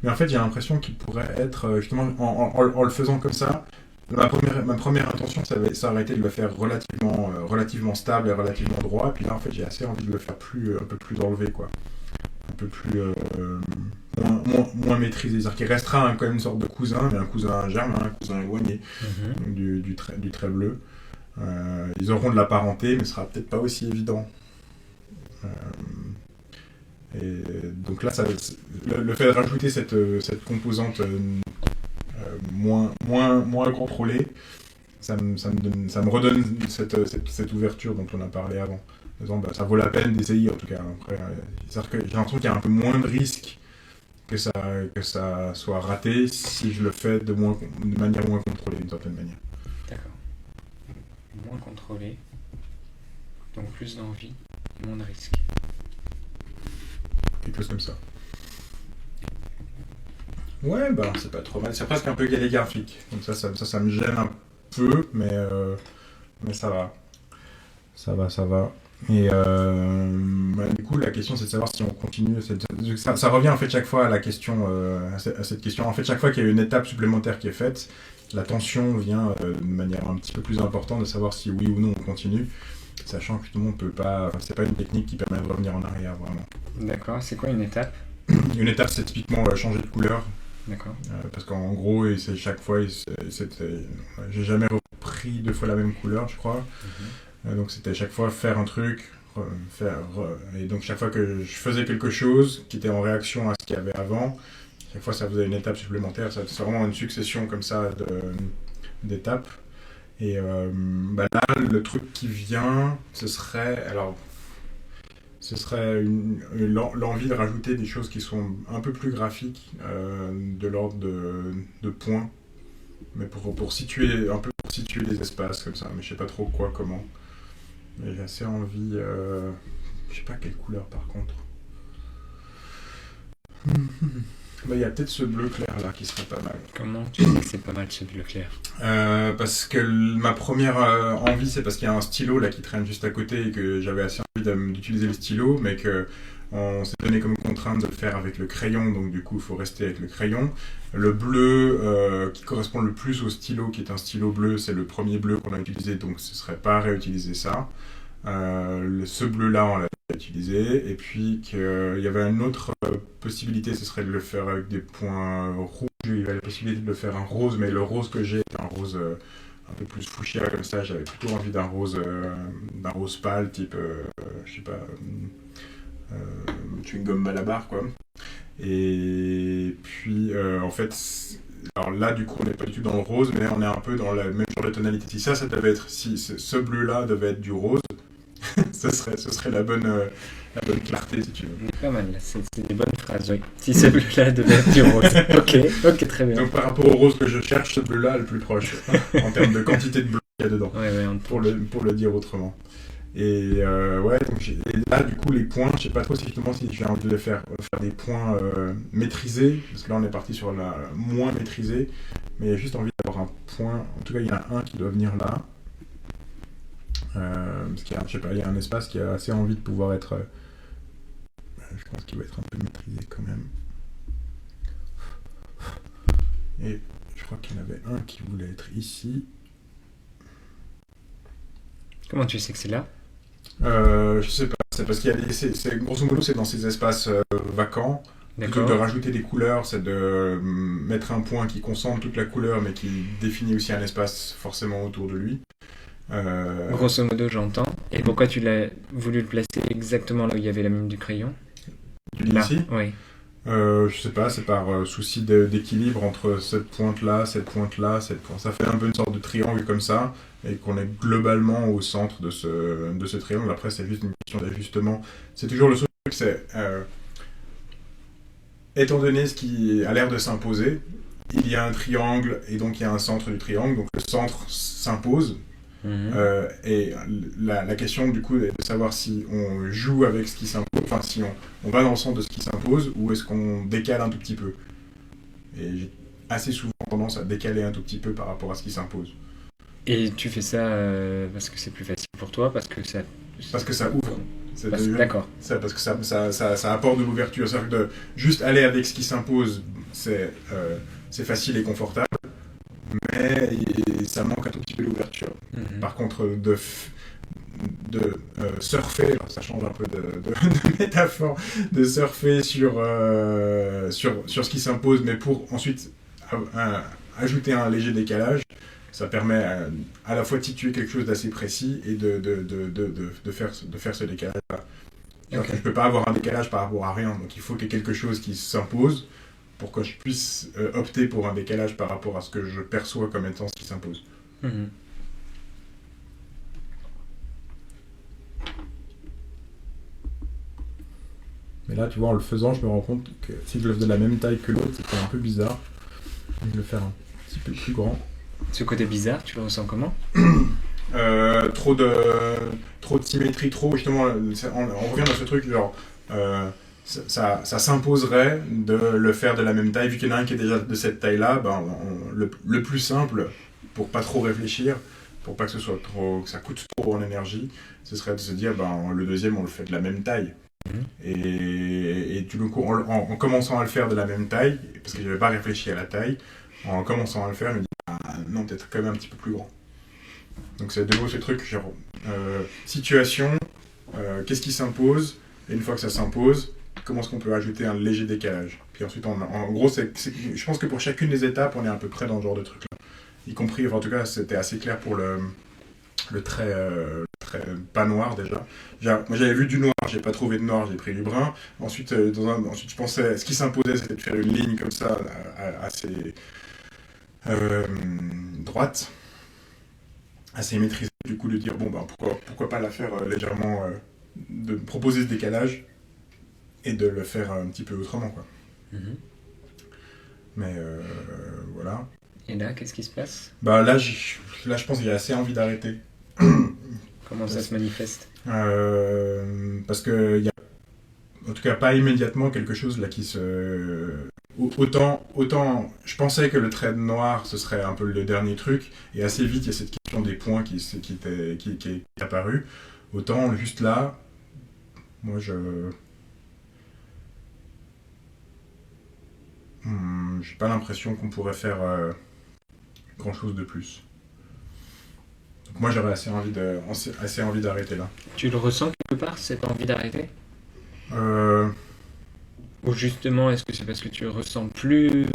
Mais en fait, j'ai l'impression qu'il pourrait être, justement, en le faisant comme ça, ma première intention, ça aurait été de le faire relativement stable et relativement droit, et puis là, en fait, j'ai assez envie de le faire un peu plus enlevé, quoi. Un peu plus moins maîtrisé, c'est-à-dire qu'il restera quand même une sorte de cousin, mais un cousin germain, un cousin éloigné, donc du trait bleu. Ils auront de la parenté, mais ce sera peut-être pas aussi évident. Et donc là, le fait de rajouter cette composante moins contrôlée, ça me redonne cette ouverture dont on a parlé avant. En disant, ça vaut la peine d'essayer, en tout cas. Après, c'est-à-dire que j'ai l'impression qu'il y a un peu moins de risque que ça soit raté si je le fais de manière moins contrôlée, d'une certaine manière. D'accord. Moins contrôlé, donc plus d'envie, moins de risque. Quelque chose comme ça. Ouais, c'est pas trop mal. C'est presque un peu galégraphique. Donc ça me gêne un peu, mais ça va. Ça va. Et du coup, la question, c'est de savoir si on continue. Ça revient en fait chaque fois à la question, à cette question. En fait, chaque fois qu'il y a une étape supplémentaire qui est faite, la tension vient de manière un petit peu plus importante de savoir si oui ou non on continue, sachant que tout le monde peut pas. C'est pas une technique qui permet de revenir en arrière vraiment. D'accord. C'est quoi une étape? Une étape, c'est typiquement changer de couleur. D'accord. Parce qu'en gros, c'est chaque fois, j'ai jamais repris 2 fois la même couleur, je crois. Donc c'était chaque fois faire un truc, et donc chaque fois que je faisais quelque chose qui était en réaction à ce qu'il y avait avant, chaque fois ça faisait une étape supplémentaire. C'est vraiment une succession comme ça d'étapes. Et là, le truc qui vient, ce serait l'envie de rajouter des choses qui sont un peu plus graphiques, de l'ordre de points, mais pour situer les espaces comme ça, mais je sais pas trop comment. Mais j'ai assez envie, je sais pas quelle couleur par contre. Il y a peut-être ce bleu clair là qui serait pas mal. Comment tu sais que c'est pas mal ce bleu clair? Parce que ma première envie, c'est parce qu'il y a un stylo là qui traîne juste à côté et que j'avais assez envie d'utiliser le stylo, mais que on s'est donné comme contrainte de le faire avec le crayon, donc du coup il faut rester avec le crayon. Le bleu qui correspond le plus au stylo, qui est un stylo bleu, c'est le premier bleu qu'on a utilisé, donc ce serait pas réutiliser ça. Ce bleu-là, on l'a utilisé, et puis qu'il y avait une autre possibilité, ce serait de le faire avec des points rouges. Il y avait la possibilité de le faire en rose, mais le rose que j'ai est un rose un peu plus fuchsia comme ça. J'avais plutôt envie d'un rose pâle, type, je sais pas, chewing gum Malabar, quoi. Et puis, en fait, alors là, du coup, on n'est pas du tout dans le rose, mais on est un peu dans le même genre de tonalité. Si ça devait être, si ce bleu-là devait être du rose, ce serait la bonne clarté, si tu veux. Pas mal, c'est des bonnes phrases, oui. Si ce bleu-là devait être du rose. Ok, très bien. Donc par rapport au rose que je cherche, ce bleu-là est le plus proche, en termes de quantité de bleu qu'il y a dedans, pour le dire autrement. Et et là, du coup, les points, je sais pas trop si j'ai envie de faire des points maîtrisés, parce que là, on est parti sur la moins maîtrisée, mais j'ai juste envie d'avoir un point, en tout cas il y en a un qui doit venir là, parce qu'il y a, je sais pas, il y a un espace qui a assez envie de pouvoir être, je pense qu'il va être un peu maîtrisé quand même, et je crois qu'il y en avait un qui voulait être ici. Comment tu sais que c'est là? Je sais pas, c'est parce qu'il y a grosso modo c'est dans ces espaces vacants. Plutôt que de rajouter des couleurs, c'est de mettre un point qui concentre toute la couleur, mais qui définit aussi un espace forcément autour de lui. Grosso modo, j'entends. Et pourquoi tu l'as voulu le placer exactement là où il y avait la mine du crayon? Tu dis Là, ici? oui. Je sais pas, c'est par souci d'équilibre entre cette pointe-là, cette pointe-là, cette pointe. Ça fait un peu une sorte de triangle comme ça, et qu'on est globalement au centre de ce triangle. Après, c'est juste une question d'ajustement. C'est toujours le truc, c'est... étant donné ce qui a l'air de s'imposer, il y a un triangle et donc il y a un centre du triangle, donc le centre s'impose. Et la question du coup est de savoir si on joue avec ce qui s'impose, enfin si on va dans le sens de ce qui s'impose ou est-ce qu'on décale un tout petit peu. Et j'ai assez souvent tendance à décaler un tout petit peu par rapport à ce qui s'impose. Et tu fais ça parce que c'est plus facile pour toi, parce que ça ouvre. D'accord. Parce que ça apporte de l'ouverture. C'est-à-dire que de juste aller avec ce qui s'impose, c'est facile et confortable, mais ça manque un tout petit peu d'ouverture. Par contre, de surfer, alors ça change un peu de métaphore, de surfer sur ce qui s'impose, mais pour ensuite ajouter un léger décalage, ça permet à la fois de situer quelque chose d'assez précis et de faire ce décalage-là. Okay. Je ne peux pas avoir un décalage par rapport à rien, donc il faut qu'il y ait quelque chose qui s'impose pour que je puisse opter pour un décalage par rapport à ce que je perçois comme étant ce qui s'impose. Mais là, tu vois, en le faisant, je me rends compte que si je le faisais de la même taille que l'autre, c'était un peu bizarre. Je vais le faire un petit peu plus grand. Ce côté bizarre, tu le ressens comment? Trop de symétrie, justement, on revient dans ce truc, genre, ça s'imposerait de le faire de la même taille, vu qu'il y en a un qui est déjà de cette taille-là, le plus simple, pour pas trop réfléchir, pour pas que que ça coûte trop en énergie, ce serait de se dire, le deuxième, on le fait de la même taille. Et du coup, en commençant à le faire de la même taille, parce que je n'avais pas réfléchi à la taille, en commençant à le faire, je me dis, non, peut-être quand même un petit peu plus grand. Donc c'est de nouveau ce truc, genre, situation, qu'est-ce qui s'impose, et une fois que ça s'impose, comment est-ce qu'on peut ajouter un léger décalage. Puis ensuite, en gros, je pense que pour chacune des étapes, on est à peu près dans ce genre de truc-là. Y compris, en tout cas, c'était assez clair pour le trait pas noir déjà. Moi j'avais vu du noir, j'ai pas trouvé de noir, j'ai pris du brun. Ensuite, je pensais, ce qui s'imposait, c'était de faire une ligne comme ça, assez droite, assez maîtrisée, du coup de dire pourquoi pas la faire légèrement, de proposer ce décalage et de le faire un petit peu autrement, quoi. Mais voilà. Et là, qu'est-ce qui se passe? Là, je pense qu'il y a assez envie d'arrêter. Comment ça se manifeste? Parce que il y a, en tout cas pas immédiatement, quelque chose là qui se... Autant je pensais que le trait noir ce serait un peu le dernier truc, et assez vite il y a cette question des points qui est apparue. Autant juste là, moi j'ai pas l'impression qu'on pourrait faire grand chose de plus. Donc moi j'aurais assez envie d'arrêter là. Tu le ressens quelque part, cette envie d'arrêter? Ou justement, est-ce que c'est parce que tu ressens plus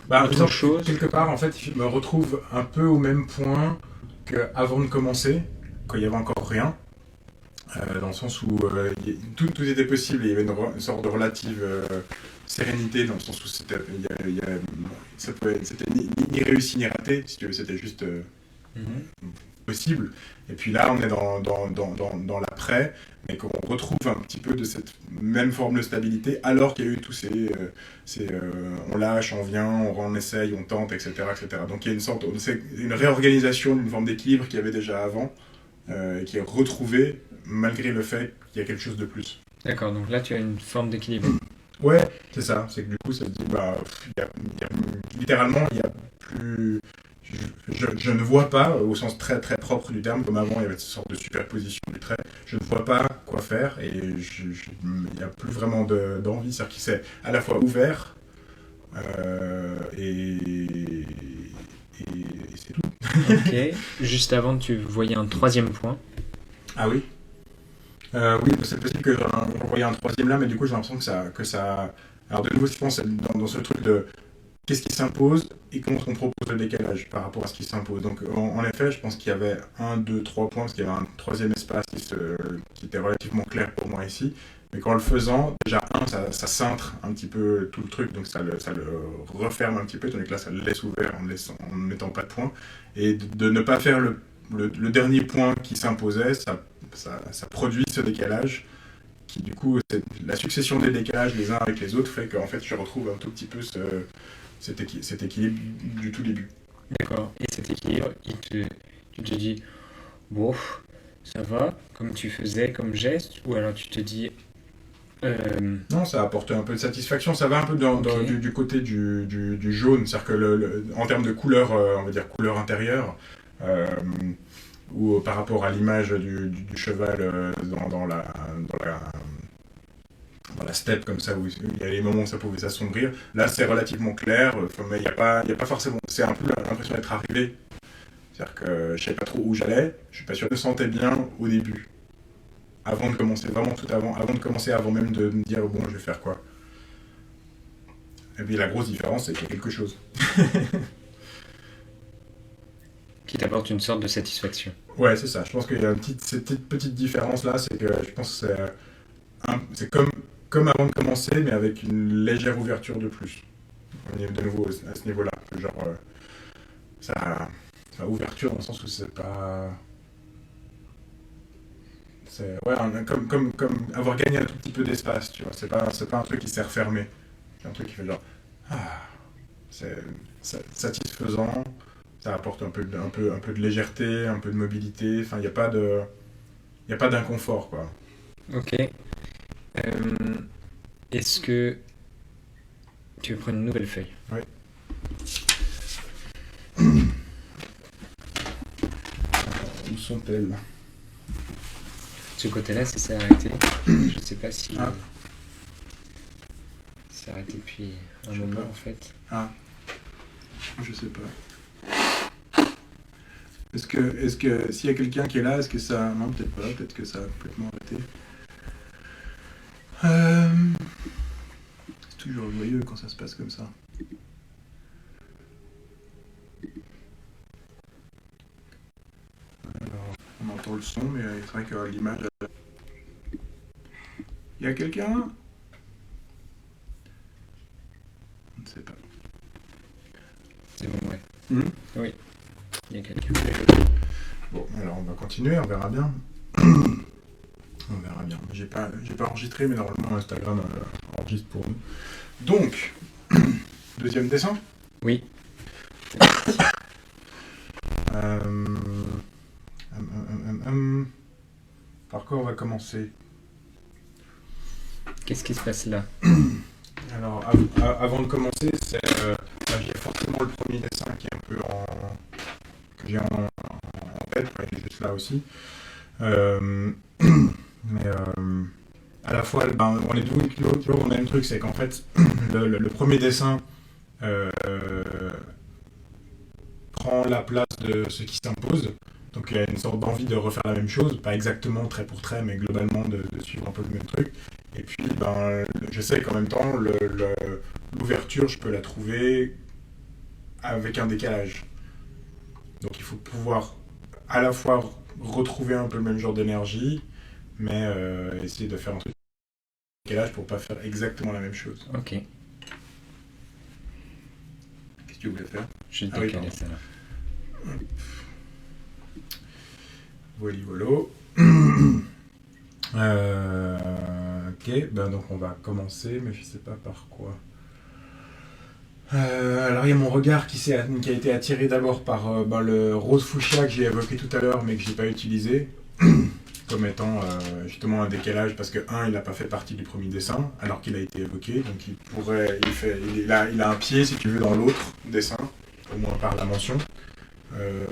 autre chose? Quelque part, en fait, je me retrouve un peu au même point qu'avant de commencer, quand il n'y avait encore rien. Dans le sens où tout était possible, et il y avait une sorte de relative sérénité, dans le sens où c'était ni réussi ni raté, si tu veux, c'était juste possible. Et puis là, on est dans l'après, mais qu'on retrouve un petit peu de cette même forme de stabilité, alors qu'il y a eu tous ces on lâche, on vient, on essaye, on tente, etc., etc. Donc il y a une réorganisation d'une forme d'équilibre qu'il y avait déjà avant, qui est retrouvée malgré le fait qu'il y a quelque chose de plus. D'accord, donc là tu as une forme d'équilibre. Ouais, c'est ça. C'est que du coup, ça se dit, littéralement, il y a plus... je ne vois pas, au sens très très propre du terme, comme avant il y avait cette sorte de superposition du trait, je ne vois pas quoi faire et il n'y a plus vraiment d'envie, c'est-à-dire qu'il s'est à la fois ouvert et c'est tout. Ok. Juste avant, tu voyais un troisième point. Ah oui. Oui, c'est possible que j'en voyais un troisième là, mais du coup j'ai l'impression que ça... Alors de nouveau, je pense dans ce truc de qu'est-ce qui s'impose et comment on propose le décalage par rapport à ce qui s'impose. Donc en effet, je pense qu'il y avait 1, 2, 3 points, parce qu'il y avait un troisième espace qui était relativement clair pour moi ici. Mais qu'en le faisant, déjà, ça cintre un petit peu tout le truc, donc ça le referme un petit peu, tandis que là, ça le laisse ouvert en ne mettant pas de points. Et de ne pas faire le dernier point qui s'imposait, ça produit ce décalage, qui du coup, la succession des décalages les uns avec les autres fait qu'en fait, je retrouve un tout petit peu cet équilibre du tout début. D'accord. Et cet équilibre, tu te dis, bon, ça va, comme tu faisais comme geste, ou alors tu te dis, Non, ça apporte un peu de satisfaction. Ça va un peu Ok. du côté du jaune, c'est-à-dire que en termes de couleur, on va dire couleur intérieure, euh, ou par rapport à l'image du cheval dans la steppe comme ça, où il y a les moments où ça pouvait s'assombrir. Là, c'est relativement clair, mais il y a pas forcément... C'est un peu l'impression d'être arrivé. C'est-à-dire que je savais pas trop où j'allais, je suis pas sûr que je me sentais bien au début. Avant de commencer, vraiment tout avant de commencer, avant même de me dire, bon, je vais faire quoi. Et puis la grosse différence, c'est qu'il y a quelque chose. qui t'apporte une sorte de satisfaction. Ouais, c'est ça. Je pense qu'il y a cette petite différence-là, c'est que je pense que c'est comme avant de commencer, mais avec une légère ouverture de plus. On est de nouveau à ce niveau-là. Genre, ça, ouverture dans le sens où c'est pas... C'est ouais, comme avoir gagné un tout petit peu d'espace, tu vois. C'est pas un truc qui s'est refermé. C'est un truc qui fait genre... Ah, c'est satisfaisant, ça apporte un peu de légèreté, un peu de mobilité. Enfin, il y a pas d'inconfort, quoi. Ok. Est-ce que tu veux prendre une nouvelle feuille? Oui. Où sont-elles? Ce côté-là, ça s'est arrêté. Je sais pas si Ah. c'est arrêté depuis un Je sais moment pas. en fait. Ah, je sais pas. Est-ce que s'il y a quelqu'un qui est là, est-ce que ça... Non, peut-être pas, peut-être que ça a complètement arrêté. C'est toujours joyeux quand ça se passe comme ça. Alors, on entend le son, mais c'est vrai que l'image... Il y a quelqu'un? On ne sait pas. C'est bon, ouais. Hmm. Oui, il y a quelqu'un. Bon, alors on va continuer, on verra bien. On verra bien. J'ai pas enregistré, mais normalement Instagram enregistre pour nous. Donc, deuxième dessin. Oui. Par quoi on va commencer? Qu'est-ce qui se passe là? Alors, avant de commencer, j'ai forcément le premier dessin qui est un peu que j'ai en tête, ouais, il est juste là aussi. Mais à la fois, ben, on est toujours au même truc, c'est qu'en fait, le premier dessin prend la place de ce qui s'impose. Donc il y a une sorte d'envie de refaire la même chose, pas exactement trait pour trait, mais globalement de suivre un peu le même truc. Et puis, ben, je sais qu'en même temps, l'ouverture, je peux la trouver avec un décalage. Donc il faut pouvoir à la fois retrouver un peu le même genre d'énergie, mais essayer de faire un truc avec décalage pour pas faire exactement la même chose. Ok. Qu'est-ce que tu voulais faire? Je vais Ah oui, décaler pardon. ça là. Voilà, ok, ben donc on va commencer, mais je sais pas par quoi. Alors il y a mon regard qui a été attiré d'abord par ben, le rose fuchsia que j'ai évoqué tout à l'heure, mais que j'ai pas utilisé, comme étant justement un décalage, parce que il n'a pas fait partie du premier dessin, alors qu'il a été évoqué, donc il a un pied, si tu veux, dans l'autre dessin, au moins par la mention.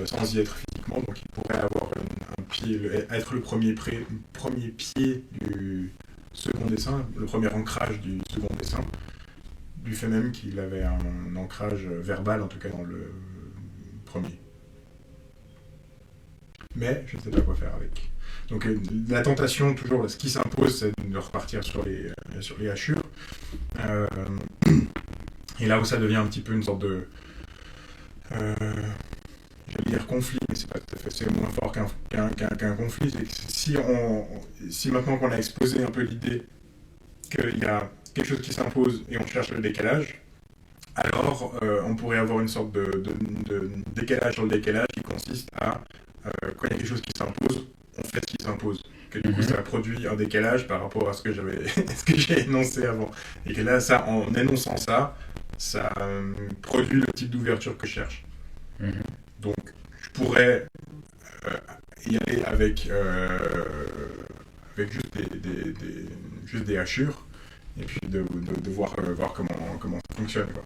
sans y être physiquement. Donc il pourrait avoir un pied, être le premier pied du second dessin, le premier ancrage du second dessin, du fait même qu'il avait un ancrage verbal, en tout cas dans le premier. Mais je ne sais pas quoi faire avec. Donc la tentation, toujours, ce qui s'impose, c'est de repartir sur les hachures. Et là où ça devient un petit peu une sorte de... j'allais dire conflit, mais c'est pas tout à fait, c'est moins fort qu'un conflit. C'est que si maintenant qu'on a exposé un peu l'idée qu'il y a quelque chose qui s'impose et on cherche le décalage, alors on pourrait avoir une sorte de décalage sur le décalage qui consiste à, quand il y a quelque chose qui s'impose, on fait ce qui s'impose. Que du coup, ça produit un décalage par rapport à ce que j'ai énoncé avant. Et que là, ça, en énonçant ça, ça produit le type d'ouverture que je cherche. Donc, je pourrais y aller avec juste des hachures, et puis de voir comment ça fonctionne, quoi.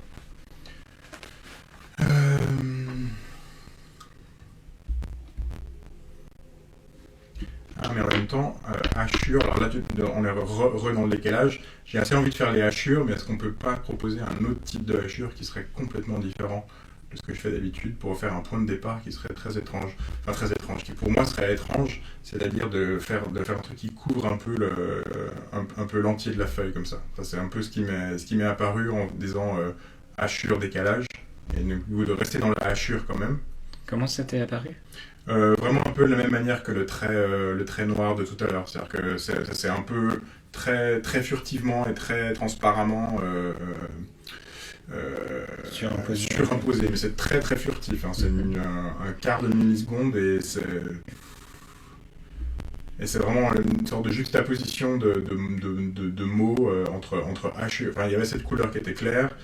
Mais en même temps, hachures, alors là on est dans le décalage, j'ai assez envie de faire les hachures, mais est-ce qu'on peut pas proposer un autre type de hachure qui serait complètement différent de ce que je fais d'habitude pour faire un point de départ qui serait très étrange, qui pour moi serait étrange, c'est-à-dire de faire un truc qui couvre un peu l'entier de la feuille comme ça. Enfin, c'est un peu ce qui m'est apparu en disant hachure, décalage, et de rester dans la hachure quand même. Comment ça t'est apparu ? Vraiment un peu de la même manière que le trait noir de tout à l'heure. C'est-à-dire que c'est un peu très, très furtivement et très transparentement surimposé. Mais c'est très très furtif. Hein. C'est un quart de milliseconde et c'est vraiment une sorte de juxtaposition de mots entre H. Enfin, il y avait cette couleur qui était claire.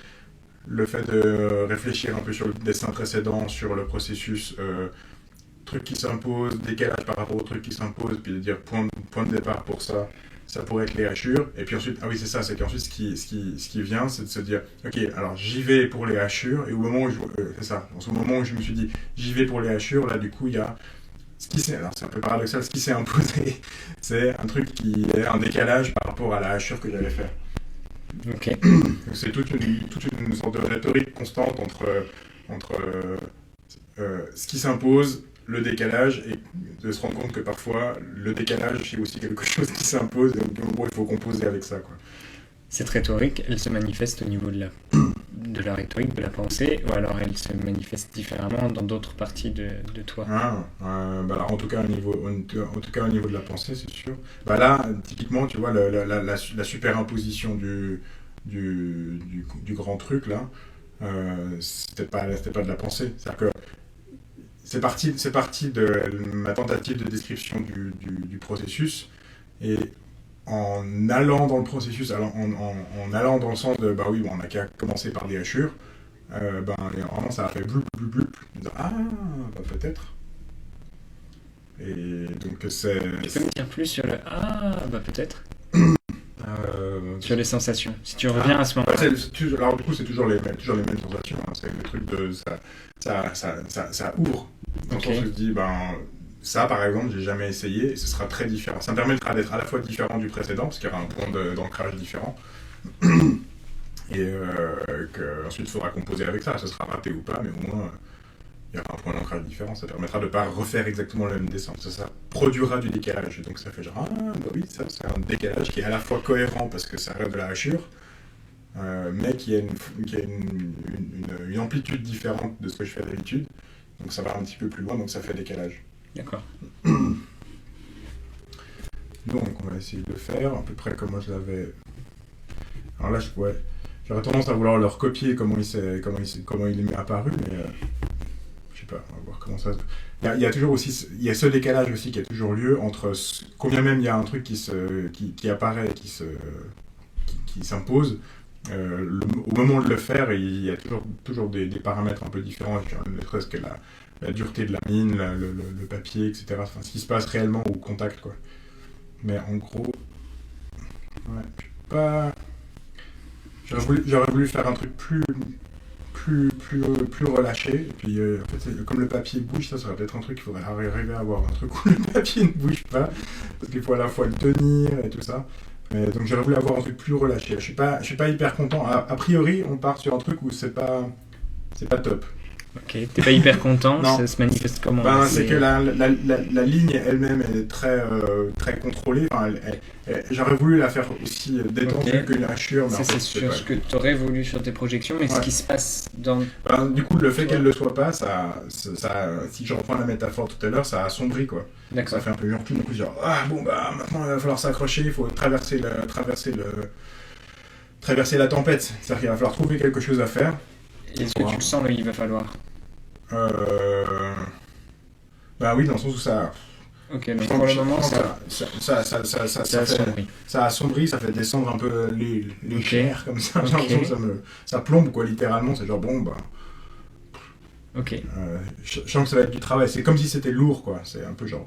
Le fait de réfléchir un peu sur le dessin précédent, sur le processus... truc qui s'impose, décalage par rapport au truc qui s'impose, puis de dire point de départ pour ça, ça pourrait être les hachures. Et puis ensuite, c'est ça, c'est qu'ensuite ce qui vient, c'est de se dire, ok, alors j'y vais pour les hachures, et au moment où je me suis dit, j'y vais pour les hachures, là du coup il y a, alors c'est un peu paradoxal, ce qui s'est imposé, c'est un truc qui est un décalage par rapport à la hachure que j'allais faire. Ok. Donc c'est toute une sorte de rhétorique constante entre ce qui s'impose, le décalage, et de se rendre compte que parfois le décalage c'est aussi quelque chose qui s'impose, et donc il faut composer avec ça, quoi. Cette rhétorique, elle se manifeste au niveau de la rhétorique, de la pensée, ou alors elle se manifeste différemment dans d'autres parties de toi? En tout cas au niveau de la pensée, c'est sûr. Là, typiquement, tu vois, la superimposition du grand truc là, c'était pas de la pensée. C'est-à-dire que c'est parti de ma tentative de description du processus, et en allant dans le processus, en allant dans le sens de on a qu'à commencer par des hachures, vraiment ça a fait bloup bloup bloup, peut-être. Et donc c'est... Tu peux me dire plus sur le peut-être sur les sensations, si tu reviens à ce moment-là. Alors du coup c'est toujours les mêmes sensations, hein. C'est le truc de ça ouvre, dans le sens où je dis ça par exemple j'ai jamais essayé, et ce sera très différent, ça me permettra d'être à la fois différent du précédent parce qu'il y aura un point d'ancrage différent, et qu'ensuite il faudra composer avec ça, ce sera raté ou pas, mais au moins il y aura un point d'ancrage différent, ça permettra de ne pas refaire exactement le même dessin, ça produira du décalage, et donc ça fait genre ça c'est un décalage qui est à la fois cohérent parce que ça reste de la hachure, mais qui a une amplitude différente de ce que je fais d'habitude, donc ça va un petit peu plus loin, donc ça fait décalage. D'accord. Donc on va essayer de le faire à peu près comme moi je l'avais. Alors là j'aurais tendance à vouloir leur copier comment il m'est apparu, mais je sais pas, on va voir comment ça. Il y a toujours aussi, il y a ce décalage aussi qui a toujours lieu entre combien même il y a un truc qui apparaît, qui s'impose. Au moment de le faire, il y a toujours des paramètres un peu différents, ne serait-ce que la dureté de la mine, le papier, etc. Enfin, ce qui se passe réellement au contact, quoi. Mais en gros, j'aurais voulu faire un truc plus relâché. Et puis en fait, comme le papier bouge, ça serait peut-être un truc qu'il faudrait arriver à avoir un truc où le papier ne bouge pas, parce qu'il faut à la fois le tenir et tout ça. Donc j'aurais voulu avoir un truc plus relâché. Je suis pas hyper content. A priori, on part sur un truc où c'est pas top. Ok, t'es pas hyper content, Non. ça se manifeste comment? C'est que la ligne elle-même est très contrôlée. Enfin, j'aurais voulu la faire aussi détendue que la hachure. Ça, c'est sur ce que t'aurais voulu sur tes projections, mais ce qui se passe dans... Du coup, le fait qu'elle le soit pas, si je reprends la métaphore tout à l'heure, ça assombrit, quoi. D'accord. Ça fait un peu tout d'un coup, genre, maintenant il va falloir s'accrocher, il faut traverser la tempête. C'est-à-dire qu'il va falloir trouver quelque chose à faire. Est-ce que tu le sens, il va falloir? Oui, dans le sens où ça... Ok, donc pour le moment, ça assombrit, ça fait descendre un peu les chairs, comme ça. Okay. J'ai l'impression que ça plombe, quoi, littéralement. C'est genre, Ok. je sens que ça va être du travail. C'est comme si c'était lourd, quoi. C'est un peu genre,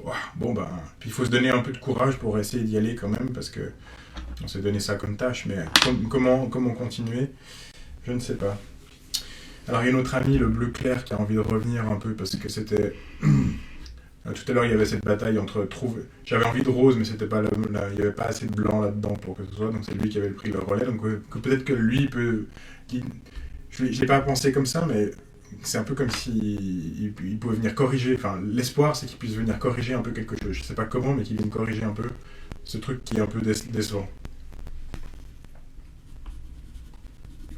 Puis il faut se donner un peu de courage pour essayer d'y aller quand même, parce que on s'est donné ça comme tâche, mais comment continuer? Je ne sais pas. Alors il y a notre ami, le bleu clair, qui a envie de revenir un peu, parce que c'était... Tout à l'heure, il y avait cette bataille entre J'avais envie de rose, mais c'était pas il n'y avait pas assez de blanc là-dedans pour que ce soit, donc c'est lui qui avait pris le relais. Donc peut-être que lui peut... Je n'ai pas pensé comme ça, mais c'est un peu comme s'il pouvait venir corriger. Enfin, l'espoir, c'est qu'il puisse venir corriger un peu quelque chose. Je sais pas comment, mais qu'il vienne corriger un peu ce truc qui est un peu décevant.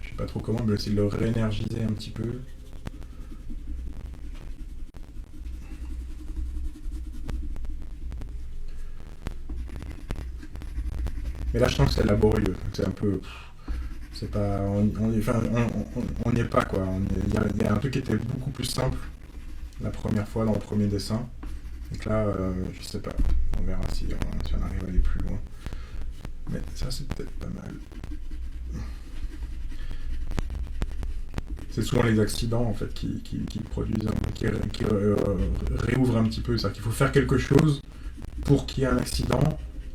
Je sais pas trop comment, mais essayer de le réénergiser un petit peu. Mais là, je sens que c'est laborieux. C'est un peu... C'est pas... On n'y est pas, quoi. Il y a un truc qui était beaucoup plus simple la première fois dans le premier dessin. Donc là, je sais pas. On verra si on arrive à aller plus loin. Mais ça, c'est peut-être pas mal. C'est souvent les accidents, en fait, qui produisent... qui réouvrent un petit peu. C'est-à-dire qu'il faut faire quelque chose pour qu'il y ait un accident,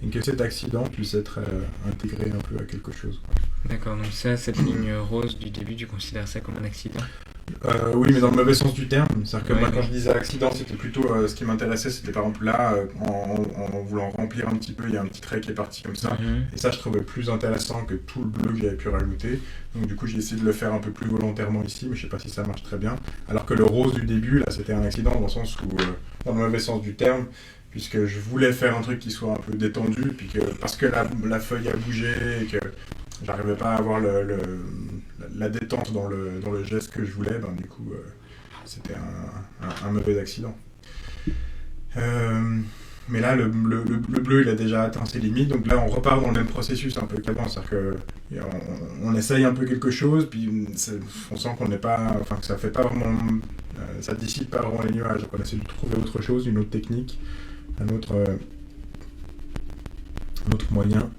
et que cet accident puisse être intégré un peu à quelque chose, quoi. D'accord, donc ça, cette ligne rose du début, tu considères ça comme un accident? Oui, mais dans le mauvais sens du terme. C'est-à-dire que moi, quand je disais accident, c'était plutôt ce qui m'intéressait, c'était par exemple là, en voulant remplir un petit peu, il y a un petit trait qui est parti comme ça. Et ça, je trouvais plus intéressant que tout le bleu que j'avais pu rajouter. Donc du coup, j'ai essayé de le faire un peu plus volontairement ici, mais je sais pas si ça marche très bien. Alors que le rose du début, là, c'était un accident dans le sens où, dans le mauvais sens du terme, puisque je voulais faire un truc qui soit un peu détendu, puis parce que la feuille a bougé, et que j'arrivais pas à avoir la détente dans le geste que je voulais, du coup, c'était un mauvais accident. Mais là, le bleu, il a déjà atteint ses limites, donc là, on repart dans le même processus un peu qu'avant, c'est-à-dire qu'on essaye un peu quelque chose, puis on sent qu'on n'est pas, enfin, que ça fait pas vraiment, ça dissipe pas vraiment les nuages, donc on essaie de trouver autre chose, une autre technique, un autre moyen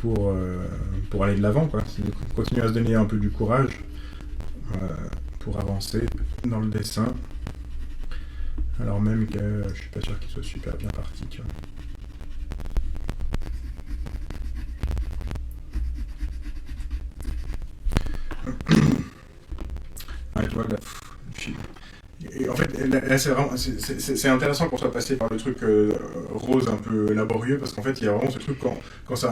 pour aller de l'avant, quoi. C'est de continuer à se donner un peu du courage pour avancer dans le dessin, alors même que je suis pas sûr qu'il soit super bien parti, tu vois. Tu vois, là, et en fait, là, c'est intéressant qu'on soit passé par le truc rose un peu laborieux, parce qu'en fait, il y a vraiment ce truc quand ce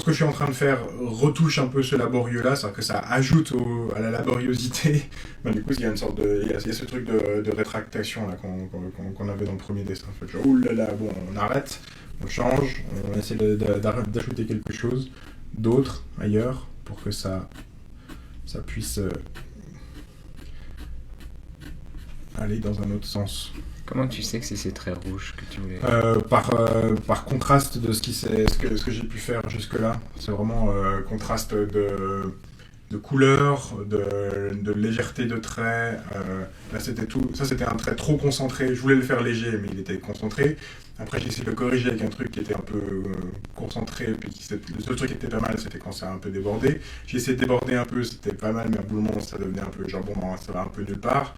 que je suis en train de faire retouche un peu ce laborieux-là, c'est-à-dire que ça ajoute à la laboriosité, du coup, il y a une sorte il y a ce truc de rétractation là, qu'on avait dans le premier dessin. En fait, genre, on arrête, on change, on essaie d'ajouter quelque chose d'autre ailleurs pour que ça puisse aller dans un autre sens. Comment tu sais que c'est ces traits rouges que tu voulais? Par contraste de ce que j'ai pu faire jusque-là. C'est vraiment contraste de couleur, de légèreté de trait. Là, c'était tout. Ça, c'était un trait trop concentré. Je voulais le faire léger, mais il était concentré. Après, j'ai essayé de le corriger avec un truc qui était un peu concentré. Puis le seul truc qui était pas mal, c'était quand ça a un peu débordé. J'ai essayé de déborder un peu, c'était pas mal, mais à bout de moment, ça devenait un peu genre ça va un peu nulle part.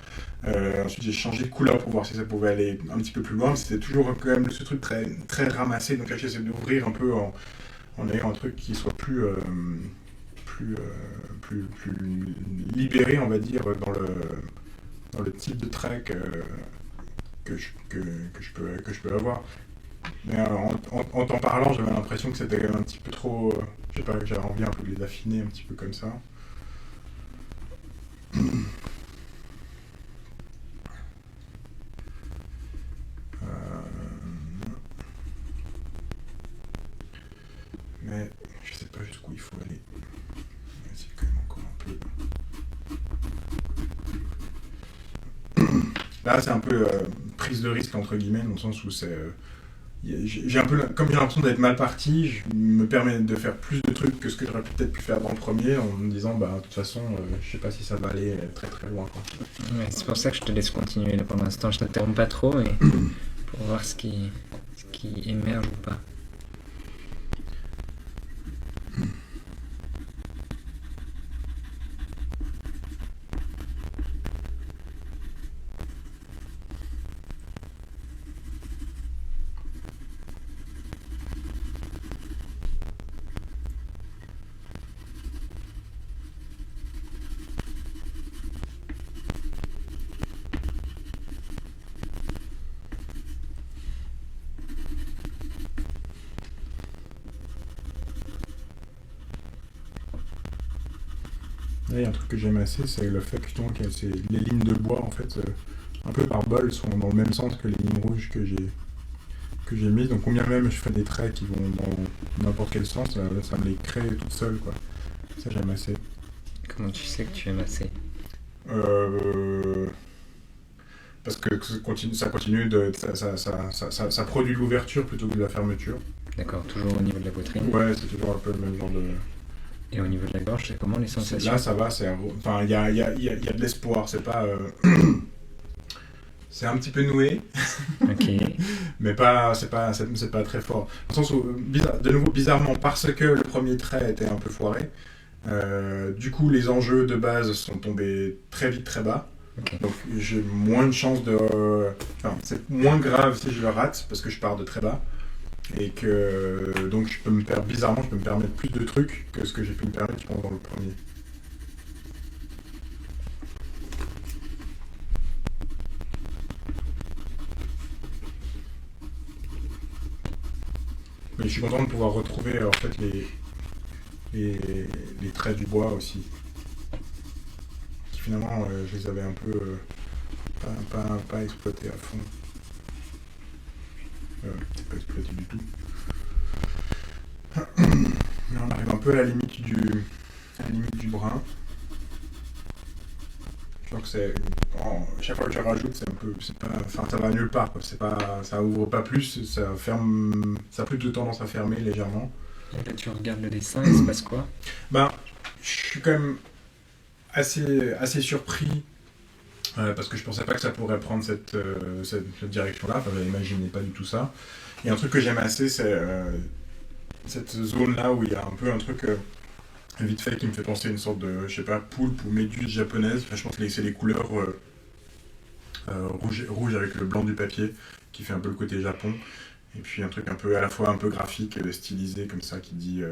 Ensuite, j'ai changé de couleur pour voir si ça pouvait aller un petit peu plus loin, mais c'était toujours quand même ce truc très, très ramassé. Donc là, j'ai essayé d'ouvrir un peu en ayant un truc qui soit plus plus libéré, on va dire, dans le type de trait que je peux avoir. Mais en t'en parlant, j'avais l'impression que c'était un petit peu trop... je sais pas, j'avais envie un peu de les affiner un petit peu comme ça. Mais je sais pas jusqu'où il faut aller. C'est quand même encore un peu... Là, c'est un peu prise de risque, entre guillemets, dans le sens où c'est... j'ai un peu, comme j'ai l'impression d'être mal parti, je me permets de faire plus de trucs que ce que j'aurais peut-être pu faire dans le premier, en me disant, bah, de toute façon, je sais pas si ça va aller très très loin, quoi. Ouais, c'est pour ça que je te laisse continuer là pour l'instant. Je t'interromps pas trop, mais pour voir ce qui émerge ou pas. Là, il y a un truc que j'aime assez, c'est le fait justement que les lignes de bois, en fait, un peu par bol, sont dans le même sens que les lignes rouges que j'ai mises. Donc combien même je fais des traits qui vont dans n'importe quel sens, ça me les crée tout seul, quoi. Ça, j'aime assez. Comment tu sais que tu aimes assez? Parce que ça continue ça produit l'ouverture plutôt que de la fermeture. D'accord, toujours au niveau de la poitrine. Ouais, c'est toujours un peu le même genre de... Et au niveau de la gorge, c'est comment les sensations? Là, ça va, enfin, il y a de l'espoir, c'est pas... c'est un petit peu noué, Ok. mais c'est pas très fort. Dans le sens où, de nouveau, bizarrement, parce que le premier trait était un peu foiré, du coup, les enjeux de base sont tombés très vite, très bas. Okay. Donc, j'ai moins de chances de... Enfin, c'est moins grave si je le rate, parce que je pars de très bas. Et que donc bizarrement je peux me permettre plus de trucs que ce que j'ai pu me permettre je pense dans le premier. Mais je suis content de pouvoir retrouver en fait les traits du bois aussi. Qui finalement je les avais un peu pas exploités à fond. C'est pas exploité du tout. Mais on arrive un peu à la limite du brun. Je crois que chaque fois que je rajoute, enfin, ça va nulle part, quoi. Ça ouvre pas plus, ça a plus de tendance à fermer légèrement. Et là, tu regardes le dessin, il se passe quoi? Ben, je suis quand même assez surpris. Parce que je pensais pas que ça pourrait prendre cette direction-là, enfin, j'imaginais pas du tout ça. Et un truc que j'aime assez, c'est cette zone-là où il y a un peu un truc vite fait qui me fait penser à une sorte de, je sais pas, poulpe ou méduse japonaise. Enfin, je pense que c'est les couleurs rouge avec le blanc du papier qui fait un peu le côté Japon. Et puis un truc un peu à la fois un peu graphique, stylisé comme ça, qui dit,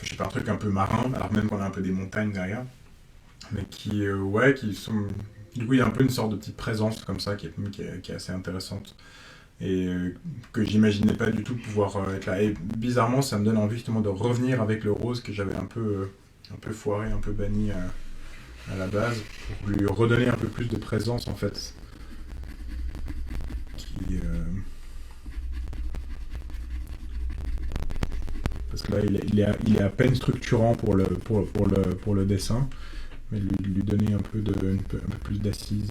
je sais pas, un truc un peu marin, alors même qu'on a un peu des montagnes derrière, mais qui sont... Du coup, il y a un peu une sorte de petite présence comme ça qui est assez intéressante et que j'imaginais pas du tout pouvoir être là. Et bizarrement, ça me donne envie justement de revenir avec le rose que j'avais un peu foiré, un peu banni à la base, pour lui redonner un peu plus de présence en fait. Parce que là, il est à peine structurant pour le dessin. Mais lui donner un peu plus d'assise.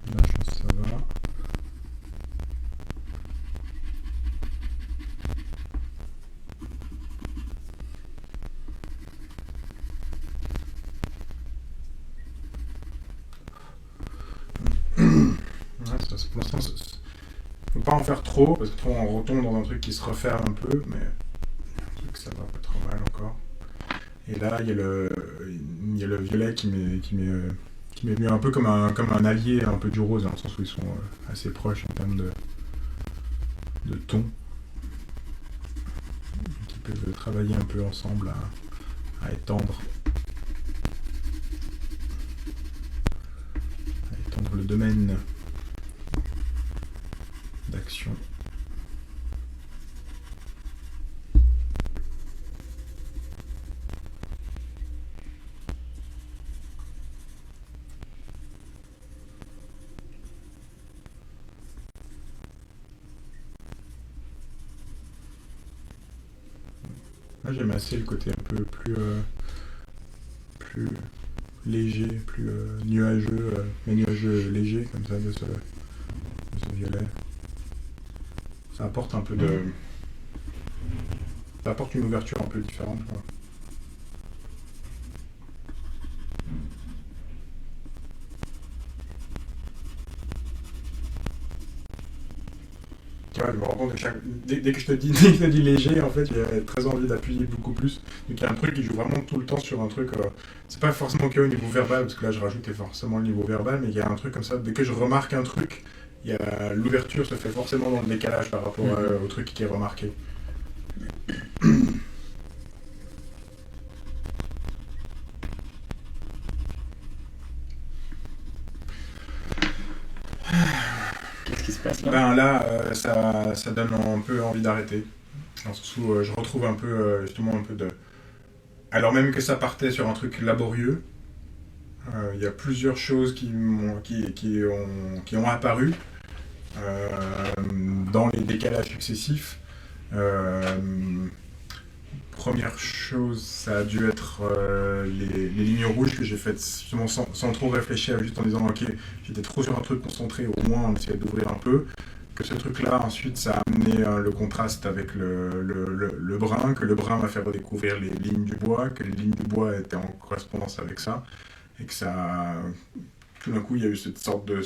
Là, je pense que ça va. Pour l'instant, faut pas en faire trop, parce que trop on retombe dans un truc qui se referme un peu, mais un truc ça va pas trop mal encore. Et là, il y a le violet qui m'est venu un peu comme un allié un peu du rose, dans le sens où ils sont assez proches en termes de tons qui peuvent travailler un peu ensemble à étendre le domaine d'action. Là, j'aime assez le côté un peu plus léger, plus nuageux, mais nuageux léger comme ça de ce violet. Ça apporte un peu de... Ça apporte une ouverture un peu différente, quoi. Ouais, je me rends compte que dès que je te dis, dès que je te dis léger, en fait, j'ai très envie d'appuyer beaucoup plus. Donc il y a un truc qui joue vraiment tout le temps sur un truc. C'est pas forcément que au niveau verbal, parce que là je rajoutais forcément le niveau verbal, mais il y a un truc comme ça. Dès que je remarque un truc, l'ouverture se fait forcément dans le décalage par rapport au truc qui est remarqué. Qu'est-ce qui se passe là? Ben là, ça donne un peu envie d'arrêter. Dans le sens où je retrouve un peu, justement, un peu de... Alors même que ça partait sur un truc laborieux, il y a plusieurs choses qui ont apparu dans les décalages successifs. Première chose, ça a dû être les lignes rouges que j'ai faites justement sans trop réfléchir, juste en disant ok, j'étais trop sur un truc concentré, au moins on essayait d'ouvrir un peu. Que ce truc-là, ensuite, ça a amené le contraste avec le brun, que le brun m'a fait redécouvrir les lignes du bois, que les lignes du bois étaient en correspondance avec ça, et que ça, tout d'un coup, il y a eu cette sorte de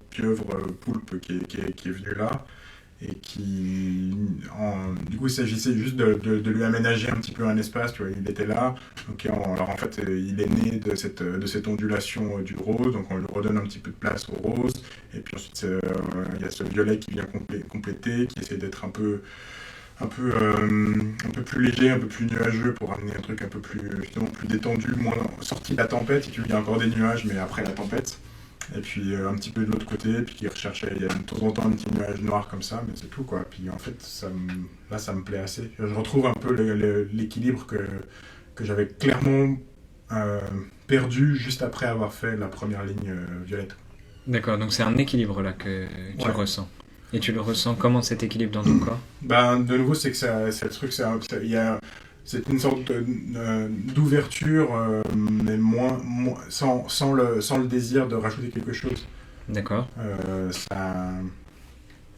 pieuvre poulpe qui est venue là, et du coup, il s'agissait juste de lui aménager un petit peu un espace, tu vois, il était là, donc alors en fait, il est né de cette ondulation du rose, donc on lui redonne un petit peu de place au rose, et puis ensuite, il y a ce violet qui vient compléter, qui essaie d'être un peu plus léger, un peu plus nuageux pour amener un truc un peu plus, justement, plus détendu, moins sorti de la tempête, si tu veux, il y a encore des nuages, mais après la tempête. Et puis un petit peu de l'autre côté, puis qui recherchait, il y a de temps en temps un petit nuage noir comme ça, mais c'est tout quoi. Puis en fait, là ça me plaît assez. Je retrouve un peu l'équilibre que j'avais clairement perdu juste après avoir fait la première ligne violette. D'accord, donc c'est un équilibre là que tu ressens. Et tu le ressens comment cet équilibre dans ton corps? Ben, de nouveau, c'est le truc, c'est une sorte d'ouverture, mais sans le désir de rajouter quelque chose. D'accord.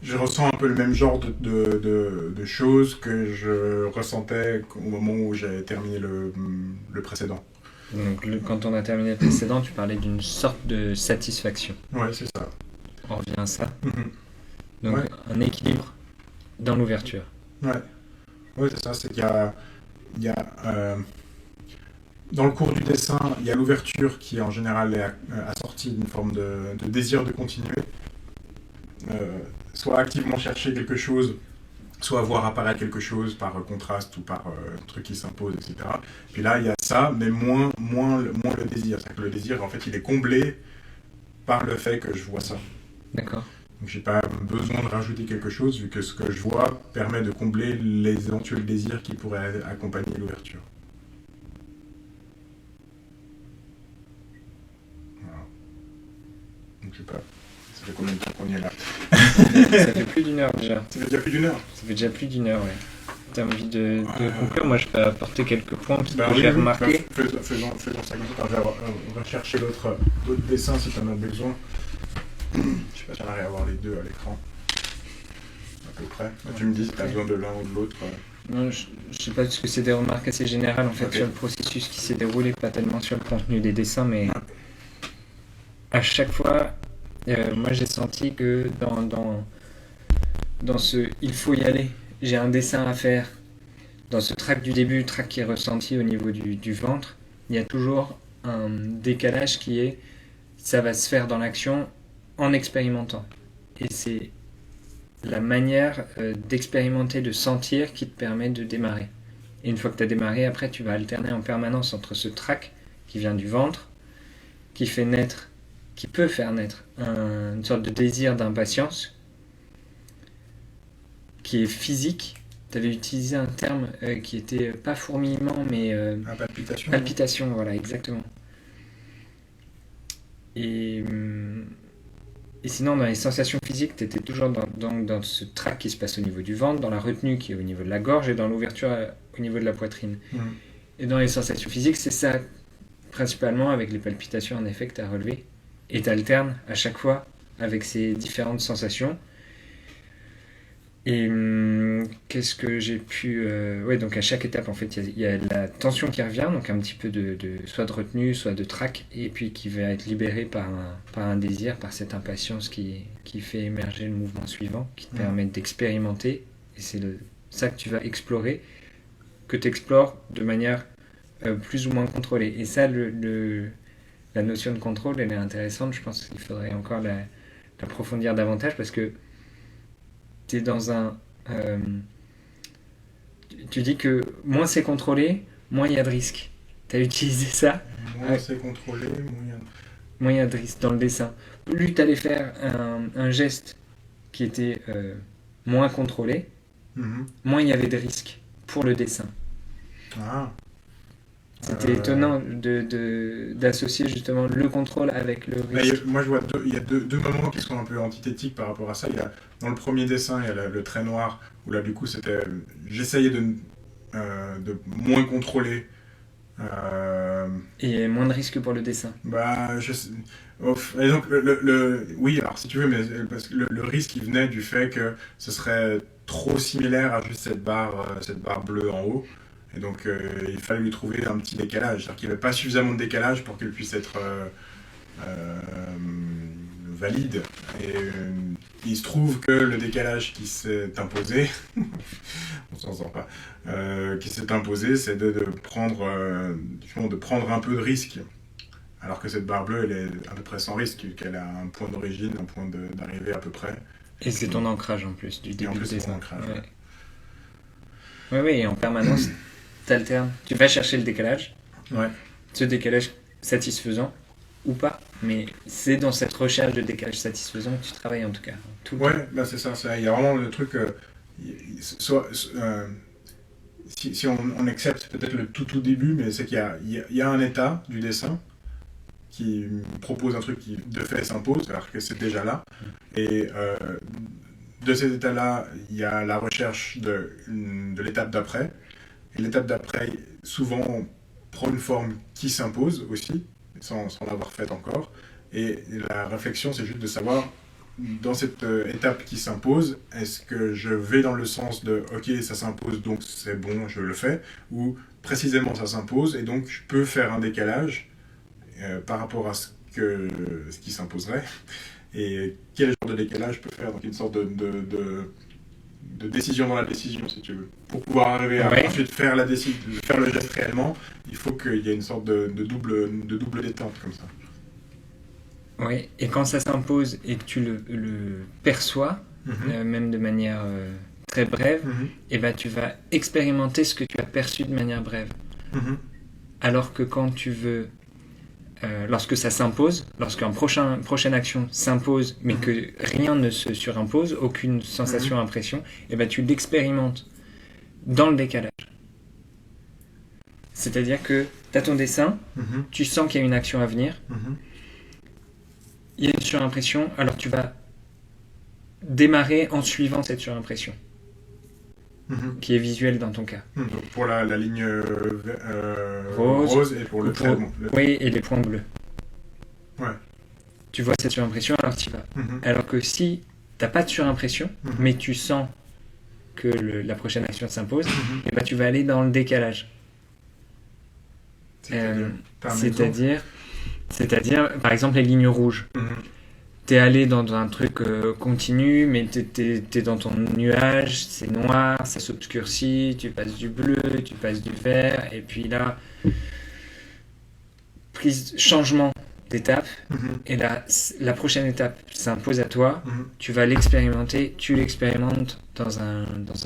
Je ressens un peu le même genre de choses que je ressentais au moment où j'avais terminé le précédent. Donc quand on a terminé le précédent, tu parlais d'une sorte de satisfaction. Ouais, c'est ça. On revient à ça. Mm-hmm. Donc ouais. Un équilibre dans l'ouverture. Ouais, c'est ça, c'est qu'il y a dans le cours du dessin, il y a l'ouverture qui en général est assortie d'une forme de désir de continuer. Soit activement chercher quelque chose, soit voir apparaître quelque chose par contraste ou par truc qui s'impose, etc. Puis là, il y a ça, mais moins le désir. C'est-à-dire que le désir, en fait, il est comblé par le fait que je vois ça. D'accord. Donc j'ai pas besoin de rajouter quelque chose, vu que ce que je vois permet de combler les éventuels désirs qui pourraient accompagner l'ouverture. Voilà. Donc je sais pas. Ça fait combien de temps qu'on y est là? Ça fait plus d'une heure déjà. Ça fait déjà plus d'une heure? Ça fait déjà plus d'une heure, ouais. T'as envie de conclure? Moi je peux apporter quelques points que oui, j'ai remarqués. Faisons ça comme ça. On va chercher l'autre dessin si tu en as besoin. Je sais pas si on arrive à avoir les deux à l'écran. À peu près. Tu me dis si tu as besoin de l'un ou de l'autre. Non, je sais pas, parce que c'est des remarques assez générales en fait Okay. sur le processus qui s'est déroulé, pas tellement sur le contenu des dessins, mais à chaque fois, moi j'ai senti que dans ce il faut y aller, j'ai un dessin à faire, dans ce track du début, track qui est ressenti au niveau du ventre, il y a toujours un décalage qui est ça va se faire dans l'action en expérimentant. Et c'est la manière d'expérimenter, de sentir qui te permet de démarrer. Et une fois que tu as démarré, après tu vas alterner en permanence entre ce trac qui vient du ventre, qui peut faire naître une sorte de désir d'impatience, qui est physique. Tu avais utilisé un terme qui était pas fourmillement, mais palpitation. Palpitation, voilà, exactement. Et sinon, dans les sensations physiques, tu étais toujours dans ce trac qui se passe au niveau du ventre, dans la retenue qui est au niveau de la gorge et dans l'ouverture au niveau de la poitrine. Et dans les sensations physiques, c'est ça, principalement avec les palpitations en effet que tu as relevées. Et tu alternes à chaque fois avec ces différentes sensations. Et qu'est-ce que j'ai pu... Ouais, donc à chaque étape, en fait, il y a la tension qui revient, donc un petit peu soit de retenue, soit de trac, et puis qui va être libérée par un désir, par cette impatience qui fait émerger le mouvement suivant, qui te permet d'expérimenter. Et c'est ça que tu vas explorer, que tu explores de manière plus ou moins contrôlée. Et ça, la notion de contrôle, elle est intéressante. Je pense qu'il faudrait encore l'approfondir davantage, parce que tu es dans un... tu dis que moins c'est contrôlé, moins il y a de risques. Tu as utilisé ça. Moins c'est contrôlé, moins il y a de risques dans le dessin. Plus tu allais faire un geste qui était moins contrôlé, moins il y avait de risques pour le dessin. C'était étonnant d'associer justement le contrôle avec le risque. Moi je vois il y a deux moments qui sont un peu antithétiques par rapport à ça. Dans le premier dessin, il y a le trait noir, où là du coup j'essayais de moins contrôler. Et moins de risques pour le dessin. Et donc, oui, alors si tu veux, mais parce que le risque il venait du fait que ce serait trop similaire à juste cette barre bleue en haut. Et donc, il fallait lui trouver un petit décalage. C'est-à-dire qu'il n'y avait pas suffisamment de décalage pour qu'il puisse être valide. Et il se trouve que le décalage qui s'est imposé, on s'en sort pas, qui s'est imposé, c'est de prendre un peu de risque. Alors que cette barre bleue, elle est à peu près sans risque, qu'elle a un point d'origine, un point d'arrivée à peu près. Et c'est ton ancrage en plus, du début du dessin. Ouais. Oui, et en permanence, t'alternes. Tu vas chercher le décalage. Ouais. Ce décalage satisfaisant ou pas, mais c'est dans cette recherche de décalage satisfaisant que tu travailles en tout cas. C'est ça. Il y a vraiment le truc. Si on accepte peut-être le tout début, mais c'est qu'il y a un état du dessin qui propose un truc qui de fait s'impose, alors que c'est déjà là. Et de cet état-là, il y a la recherche de l'étape d'après. Et l'étape d'après, souvent, prend une forme qui s'impose aussi, sans l'avoir faite encore. Et la réflexion, c'est juste de savoir, dans cette étape qui s'impose, est-ce que je vais dans le sens de « ok, ça s'impose, donc c'est bon, je le fais », ou précisément ça s'impose, et donc je peux faire un décalage par rapport à ce qui s'imposerait. Et quel genre de décalage peut faire, donc une sorte de décision dans la décision, si tu veux. Pour pouvoir arriver à ensuite faire le geste réellement, il faut qu'il y ait une sorte de double détente comme ça. Oui, et quand ça s'impose et que tu le perçois, même de manière très brève, et ben tu vas expérimenter ce que tu as perçu de manière brève. Alors que quand tu veux... lorsque ça s'impose, lorsqu'une prochaine action s'impose, mais que rien ne se surimpose, aucune sensation, impression, et ben tu l'expérimentes dans le décalage. C'est-à-dire que tu as ton dessin, tu sens qu'il y a une action à venir, il y a une surimpression, alors tu vas démarrer en suivant cette surimpression, qui est visuelle dans ton cas. Donc pour la ligne rose et pour le trait. Oui, et les points bleus. Ouais. Tu vois cette surimpression, alors tu y vas. Alors que si tu n'as pas de surimpression, mais tu sens que la prochaine action s'impose, et ben tu vas aller dans le décalage. C'est-à-dire, par exemple, les lignes rouges. T'es allé dans un truc continu, mais t'es dans ton nuage, c'est noir, ça s'obscurcit, tu passes du bleu, tu passes du vert, et puis là, changement d'étapes. Mhm. Et la prochaine étape s'impose à toi. Mhm. Tu vas l'expérimenter. Tu l'expérimentes dans un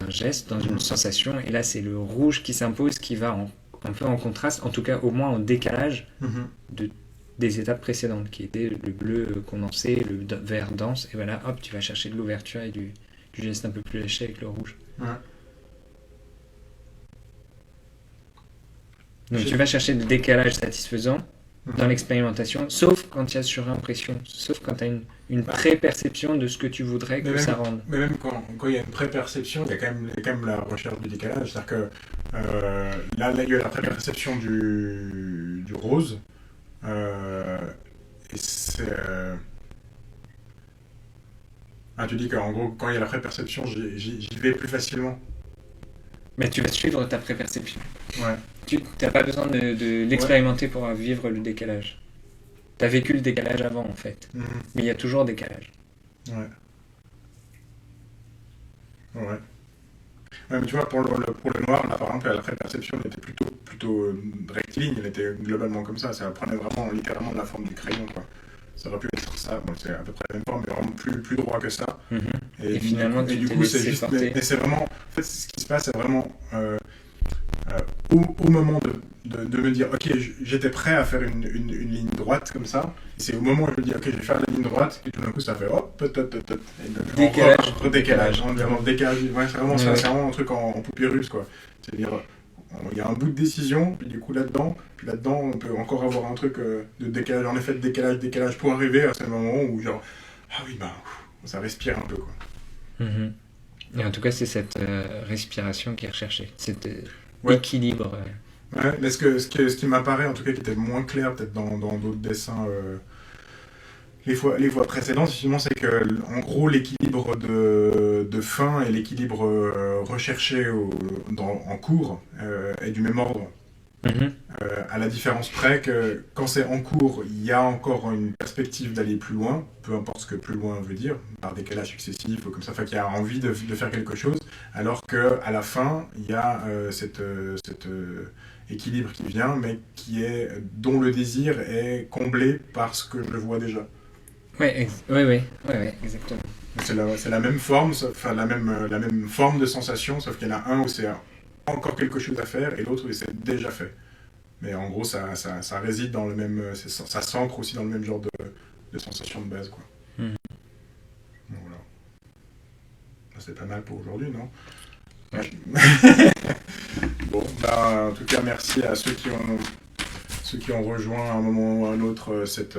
geste, dans une Mhm. sensation. Et là, c'est le rouge qui s'impose, qui va un peu en contraste, en tout cas au moins en décalage Mhm. de, des étapes précédentes, qui étaient le bleu condensé, le vert dense. Et voilà, hop, tu vas chercher de l'ouverture et du geste un peu plus léché avec le rouge. Ouais. Donc tu vas chercher le décalage satisfaisant dans Mhm. l'expérimentation, sauf quand il y a surimpression, sauf quand tu as une Bah, pré-perception de ce que tu voudrais Mais que ça même, rende. mais même quand il y a une pré-perception, il y a quand même la recherche du décalage. C'est-à-dire que là, il y a la pré-perception du rose. euh, et c'est. Tu dis qu'en gros, quand il y a la pré-perception, j'y vais plus facilement. Mais tu vas suivre ta pré-perception. Ouais. Tu n'as pas besoin de Ouais. l'expérimenter pour vivre le décalage. Tu as vécu le décalage avant, en fait. Mhm. Mais il y a toujours décalage. Ouais. Ouais. Ouais, mais tu vois, pour le noir, là, par exemple, la pré-perception elle était plutôt rectiligne, elle était globalement comme ça prenait vraiment littéralement la forme du crayon, quoi. Ça aurait pu être ça, bon, c'est à peu près la même forme, mais vraiment plus droit que ça. Mhm. Et Et finalement, tu du t'es coup, c'est laissé juste, porter. mais c'est vraiment, en fait, ce qui se passe, c'est vraiment au moment de me dire, ok, j'étais prêt à faire une ligne droite comme ça, et c'est au moment où je me dis, ok, je vais faire la ligne droite, et tout d'un coup, ça fait hop, et donc, Décalage. redécalage, vraiment décalage, ouais, c'est vraiment ça, Ouais. c'est vraiment un truc en poupée russe, quoi. C'est-à-dire, il y a un bout de décision, puis du coup, puis là-dedans, on peut encore avoir un truc de décalage, en effet, de décalage, pour arriver à ce moment où, genre, ah oui, bah, ça respire un peu, quoi. Mhm. Et en tout cas, c'est cette respiration qui est recherchée, cet Ouais. équilibre. Ouais, mais ce qui m'apparaît, en tout cas, qui était moins clair, peut-être dans d'autres dessins, les fois précédentes, effectivement, c'est que, en gros, l'équilibre de fin et l'équilibre recherché en cours est du même ordre. Mhm. À la différence près que quand c'est en cours, il y a encore une perspective d'aller plus loin, peu importe ce que plus loin veut dire, par décalage successif ou comme ça, fait qu'il y a envie de faire quelque chose, alors qu'à la fin, il y a cet équilibre qui vient, mais dont le désir est comblé par ce que je vois déjà. Ouais, exactement. C'est la même forme, enfin la même forme de sensation, sauf qu'il y en a un où c'est encore quelque chose à faire et l'autre où c'est déjà fait. Mais en gros, ça réside dans le même. Ça s'ancre aussi dans le même genre de sensation de base, quoi. Mhm. Donc, voilà. C'est pas mal pour aujourd'hui, non? Ouais. Bon, bah, en tout cas, merci à ceux qui ont rejoint à un moment ou à un autre cette